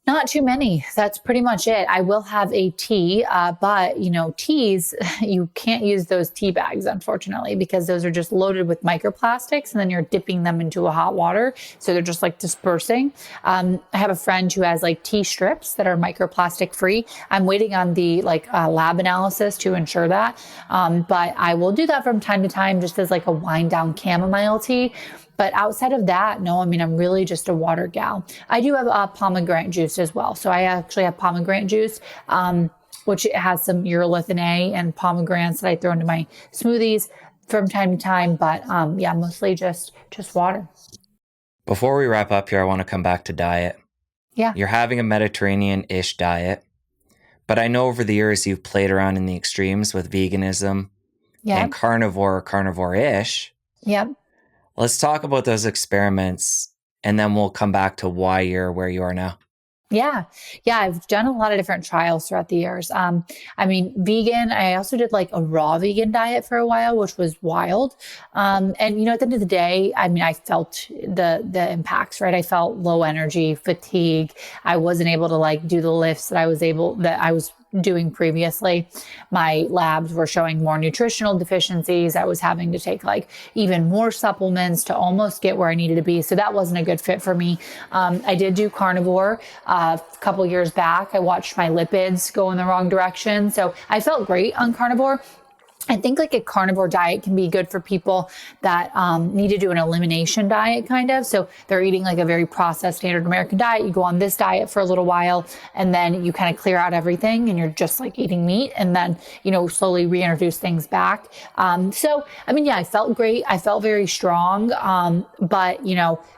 Not too many. That's pretty much it. I will have a tea, but teas, you can't use those tea bags, unfortunately, because those are just loaded with microplastics, and then you're dipping them into a hot water. So they're just like dispersing. I have a friend who has like tea strips that are microplastic free. I'm waiting on the lab analysis to ensure that. But I will do that from time to time, just as like a wind down chamomile tea. But outside of that, no, I mean, I'm really just a water gal. I do have pomegranate juice as well. So I actually have pomegranate juice, which has some urolithin A and pomegranates that I throw into my smoothies from time to time. But mostly just water. Before we wrap up here, I want to come back to diet. Yeah. You're having a Mediterranean-ish diet, but I know over the years you've played around in the extremes with veganism and carnivore-ish. Yep. Let's talk about those experiments, and then we'll come back to why you're where you are now. Yeah. Yeah. I've done a lot of different trials throughout the years. Vegan, I also did like a raw vegan diet for a while, which was wild. And at the end of the day, I felt the impacts, right? I felt low energy, fatigue. I wasn't able to like do the lifts that I was doing previously. My labs were showing more nutritional deficiencies. I was having to take like even more supplements to almost get where I needed to be. So that wasn't a good fit for me. I did do carnivore a couple years back. I watched my lipids go in the wrong direction. So I felt great on carnivore. I think like a carnivore diet can be good for people that need to do an elimination diet kind of. So they're eating like a very processed standard American diet. You go on this diet for a little while and then you kind of clear out everything and you're just like eating meat and then, slowly reintroduce things back. I felt great. I felt very strong. But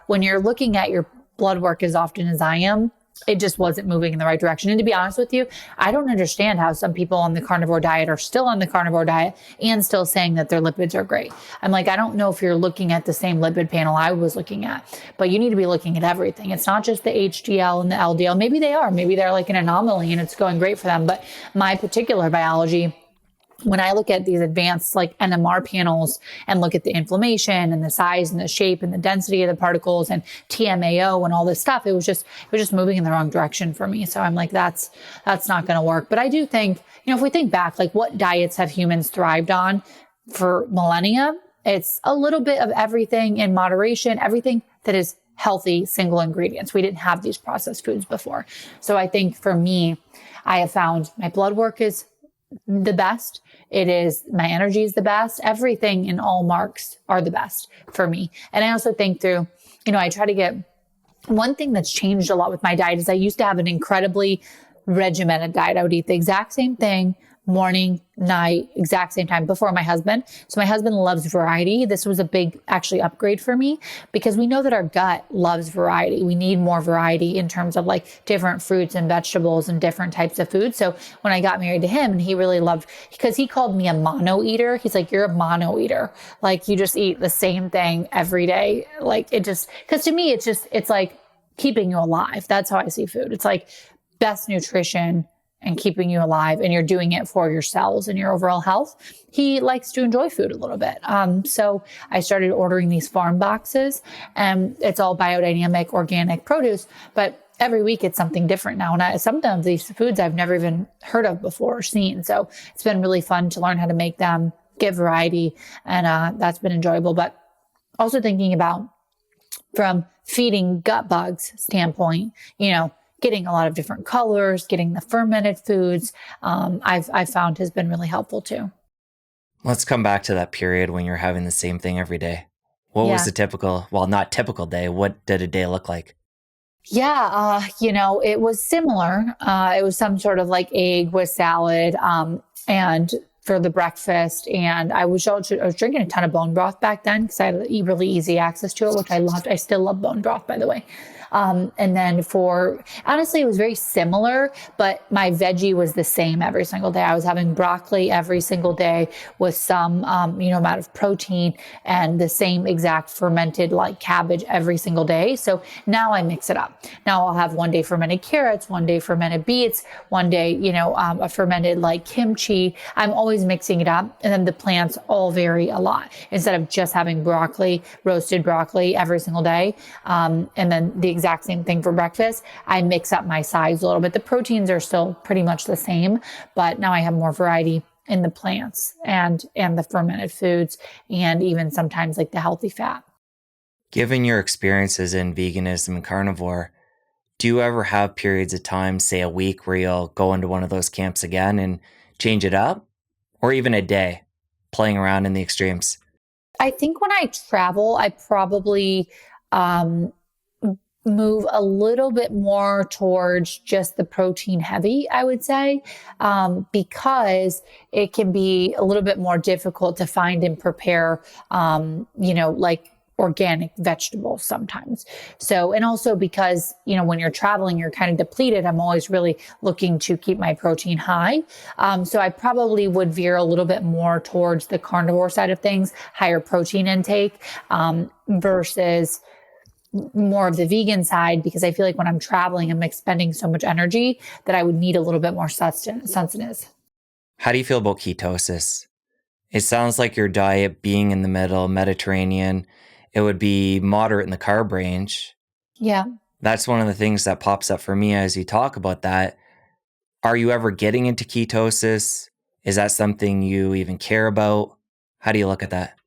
when you're looking at your blood work as often as I am, it just wasn't moving in the right direction. And to be honest with you, I don't understand how some people on the carnivore diet are still on the carnivore diet and still saying that their lipids are great. I'm like, I don't know if you're looking at the same lipid panel I was looking at, but you need to be looking at everything. It's not just the HDL and the LDL. Maybe they are. Maybe they're like an anomaly and it's going great for them. But my particular biology, when I look at these advanced like NMR panels and look at the inflammation and the size and the shape and the density of the particles and TMAO and all this stuff, it was just moving in the wrong direction for me. So I'm like, that's not going to work. But I do think, if we think back, like what diets have humans thrived on for millennia? It's a little bit of everything in moderation, everything that is healthy, single ingredients. We didn't have these processed foods before. So I think for me, I have found my blood work is the best. My energy is the best. Everything in all marks are the best for me. And I also think through, I try to get, one thing that's changed a lot with my diet is I used to have an incredibly regimented diet. I would eat the exact same thing, morning, night, exact same time before my husband. So my husband loves variety. This was a big actually upgrade for me because we know that our gut loves variety. We need more variety in terms of like different fruits and vegetables and different types of food. So when I got married to him, and he really loved, because he called me a mono eater. He's like, you're a mono eater. Like you just eat the same thing every day. Like because to me, it's like keeping you alive. That's how I see food. It's like best nutrition and keeping you alive, and you're doing it for your cells and your overall health. He likes to enjoy food a little bit. So I started ordering these farm boxes, and it's all biodynamic, organic produce, but every week it's something different now. And some of these foods I've never even heard of before or seen. So it's been really fun to learn how to make them, get variety, and that's been enjoyable. But also thinking about from feeding gut bugs standpoint, getting a lot of different colors, getting the fermented foods, I've found has been really helpful too. Let's come back to that period when you're having the same thing every day. What was the typical, not typical day, what did a day look like? Yeah, it was similar. It was some sort of like egg with salad, and for the breakfast. And I was drinking a ton of bone broth back then because I had really easy access to it, which I loved. I still love bone broth, by the way. And then honestly, it was very similar, but my veggie was the same every single day. I was having broccoli every single day with some, amount of protein and the same exact fermented like cabbage every single day. So now I mix it up. Now I'll have one day fermented carrots, one day fermented beets, one day, a fermented like kimchi. I'm always mixing it up. And then the plants all vary a lot instead of just having roasted broccoli every single day. And then the exact same thing for breakfast. I mix up my sides a little bit. The proteins are still pretty much the same, but now I have more variety in the plants and the fermented foods, and even sometimes like the healthy fat. Given your experiences in veganism and carnivore, do you ever have periods of time, say a week, where you'll go into one of those camps again and change it up? Or even a day, playing around in the extremes? I think when I travel, I probably move a little bit more towards just the protein heavy, I would say, because it can be a little bit more difficult to find and prepare, like organic vegetables sometimes. So, and also because, when you're traveling, you're kind of depleted. I'm always really looking to keep my protein high. So I probably would veer a little bit more towards the carnivore side of things, higher protein intake, versus more of the vegan side, because I feel like when I'm traveling, I'm expending so much energy that I would need a little bit more sustenance. How do you feel about ketosis? It sounds like your diet being in the middle, Mediterranean, it would be moderate in the carb range. Yeah. That's one of the things that pops up for me as you talk about that. Are you ever getting into ketosis? Is that something you even care about? How do you look at that?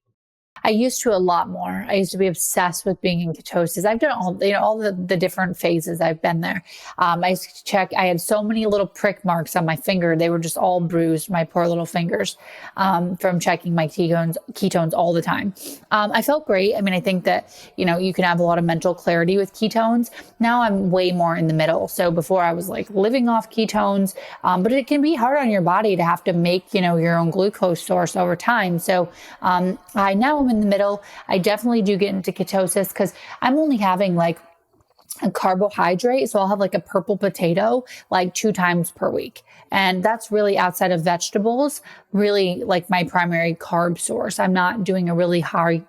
I used to a lot more. I used to be obsessed with being in ketosis. I've done all the different phases. I've been there. I used to check. I had so many little prick marks on my finger. They were just all bruised, my poor little fingers, from checking my ketones all the time. I felt great. I mean, I think that, you can have a lot of mental clarity with ketones. Now I'm way more in the middle. So before I was like living off ketones, but it can be hard on your body to have to make, your own glucose source over time. So, I now am in the middle. I definitely do get into ketosis because I'm only having like a carbohydrate. So I'll have like a purple potato like 2 times per week. And that's really outside of vegetables, really like my primary carb source. I'm not doing a really high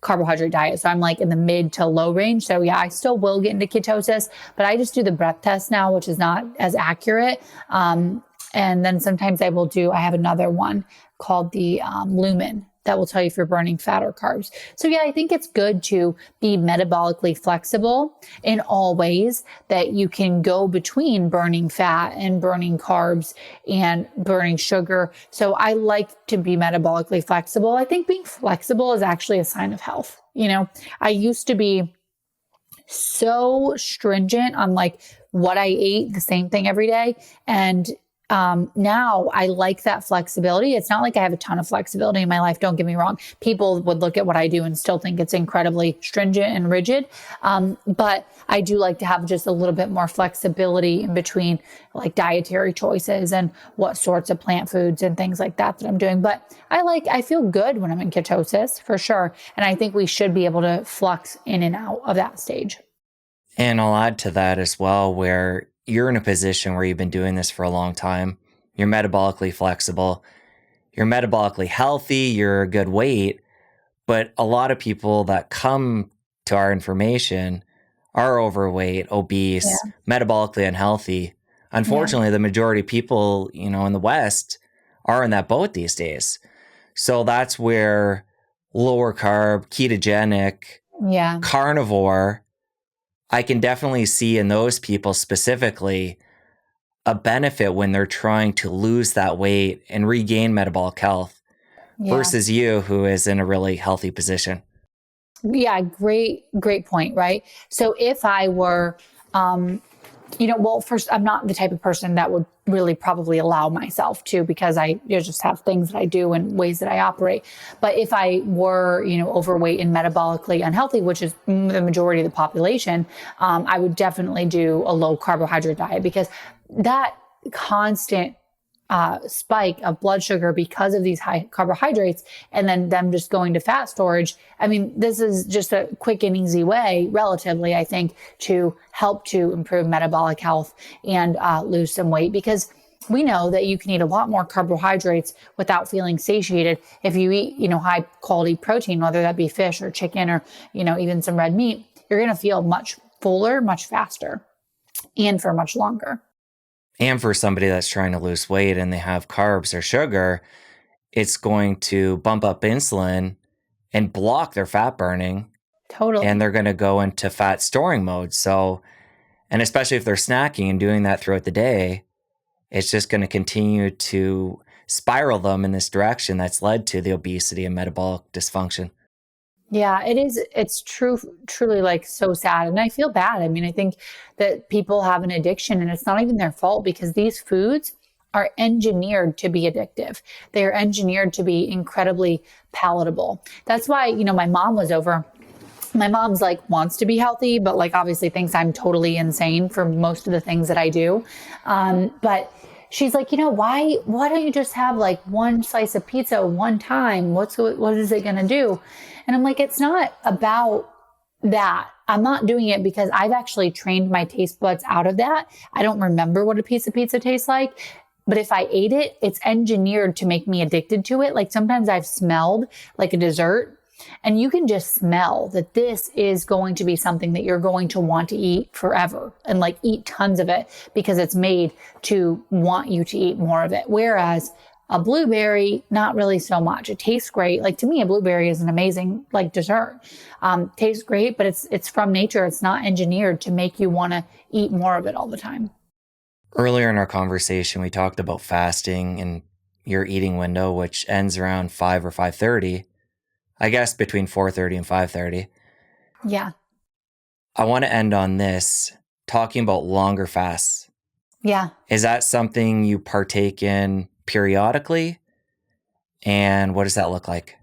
carbohydrate diet. So I'm like in the mid to low range. So yeah, I still will get into ketosis, but I just do the breath test now, which is not as accurate. And then sometimes I have another one called the Lumen that will tell you if you're burning fat or carbs. So yeah, I think it's good to be metabolically flexible in all ways, that you can go between burning fat and burning carbs and burning sugar. So I like to be metabolically flexible. I think being flexible is actually a sign of health. I used to be so stringent on like what I ate, the same thing every day. And now I like that flexibility. It's not like I have a ton of flexibility in my life. Don't get me wrong. People would look at what I do and still think it's incredibly stringent and rigid. But I do like to have just a little bit more flexibility in between like dietary choices and what sorts of plant foods and things like that I'm doing. But I feel good when I'm in ketosis for sure. And I think we should be able to flux in and out of that stage. And I'll add to that as well, where you're in a position where you've been doing this for a long time. You're metabolically flexible. You're metabolically healthy. You're a good weight. But a lot of people that come to our information are overweight, obese, metabolically unhealthy. Unfortunately, the majority of people, in the West are in that boat these days. So that's where lower carb, ketogenic, carnivore, I can definitely see in those people specifically a benefit when they're trying to lose that weight and regain metabolic health versus you, who is in a really healthy position. Yeah, great point, right? So if I were, first, I'm not the type of person that would really probably allow myself to, because I just have things that I do and ways that I operate. But if I were, overweight and metabolically unhealthy, which is the majority of the population, I would definitely do a low carbohydrate diet, because that constant spike of blood sugar because of these high carbohydrates and then them just going to fat storage. I mean, this is just a quick and easy way, relatively, I think, to help to improve metabolic health and lose some weight, because we know that you can eat a lot more carbohydrates without feeling satiated. If you eat, high quality protein, whether that be fish or chicken or, even some red meat, you're going to feel much fuller, much faster, and for much longer. And for somebody that's trying to lose weight and they have carbs or sugar, it's going to bump up insulin and block their fat burning. Totally. And they're going to go into fat storing mode. So, and especially if they're snacking and doing that throughout the day, it's just going to continue to spiral them in this direction that's led to the obesity and metabolic dysfunction. Yeah, it is. It's truly like so sad. And I feel bad. I mean, I think that people have an addiction and it's not even their fault, because these foods are engineered to be addictive. They are engineered to be incredibly palatable. That's why, my mom was over. My mom's like wants to be healthy, but like obviously thinks I'm totally insane for most of the things that I do. But she's like, why don't you just have like one slice of pizza one time? What is it going to do? And I'm like, it's not about that. I'm not doing it because I've actually trained my taste buds out of that. I don't remember what a piece of pizza tastes like, but if I ate it, it's engineered to make me addicted to it. Like sometimes I've smelled like a dessert, and you can just smell that this is going to be something that you're going to want to eat forever and like eat tons of it, because it's made to want you to eat more of it. Whereas a blueberry, not really so much. It tastes great. Like to me, a blueberry is an amazing like dessert. Tastes great, but it's from nature. It's not engineered to make you want to eat more of it all the time. Earlier in our conversation, we talked about fasting and your eating window, which ends around 5 or 5:30. I guess between 4:30 and 5:30. Yeah. I want to end on this, talking about longer fasts. Yeah. Is that something you partake in periodically? And what does that look like?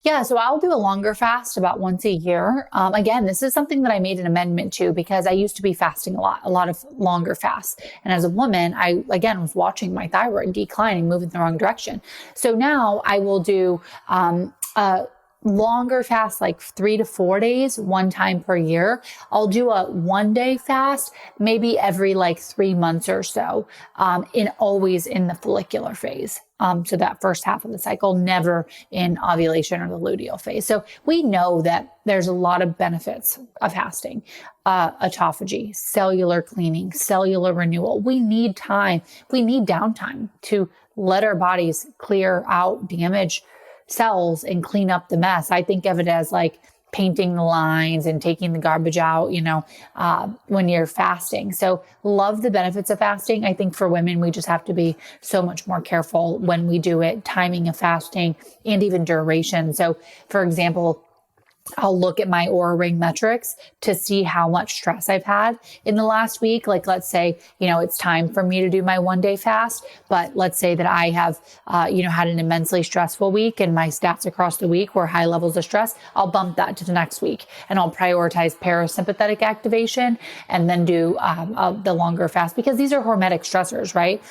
Yeah, so I'll do a longer fast about once a year. Again, this is something that I made an amendment to, because I used to be fasting a lot of longer fasts. And as a woman, I, again, was watching my thyroid decline and move in the wrong direction. So now I will do longer fast, like 3 to 4 days, one time per year. I'll do a 1-day fast, maybe every like 3 months or so, always in the follicular phase. So that first half of the cycle, never in ovulation or the luteal phase. So we know that there's a lot of benefits of fasting, autophagy, cellular cleaning, cellular renewal. We need time. We need downtime to let our bodies clear out damaged cells and clean up the mess. I think of it as like painting the lines and taking the garbage out, when you're fasting. So love the benefits of fasting. I think for women, we just have to be so much more careful when we do it, timing of fasting and even duration. So for example, I'll look at my Oura Ring metrics to see how much stress I've had in the last week. Like, let's say, it's time for me to do my 1-day fast, but let's say that I have, had an immensely stressful week and my stats across the week were high levels of stress. I'll bump that to the next week and I'll prioritize parasympathetic activation and then do the longer fast, because these are hormetic stressors, right?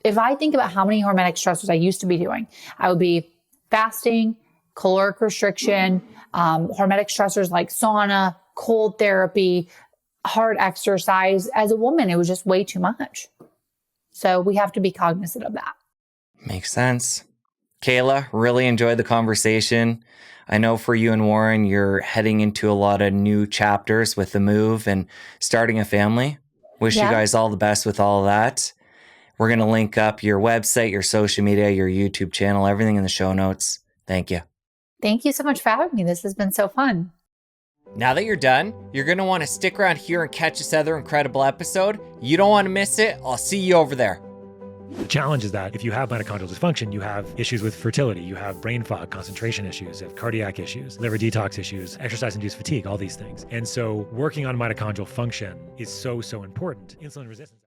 If I think about how many hormetic stressors I used to be doing, I would be fasting, caloric restriction, hormetic stressors like sauna, cold therapy, hard exercise. As a woman, it was just way too much. So we have to be cognizant of that. Makes sense. Kayla, really enjoyed the conversation. I know for you and Warren, you're heading into a lot of new chapters with the move and starting a family. Wish you guys all the best with all of that. We're going to link up your website, your social media, your YouTube channel, everything in the show notes. Thank you. Thank you so much for having me. This has been so fun. Now that you're done, you're going to want to stick around here and catch this other incredible episode. You don't want to miss it. I'll see you over there. The challenge is that if you have mitochondrial dysfunction, you have issues with fertility, you have brain fog, concentration issues, you have cardiac issues, liver detox issues, exercise-induced fatigue, all these things. And so working on mitochondrial function is so important. Insulin resistance.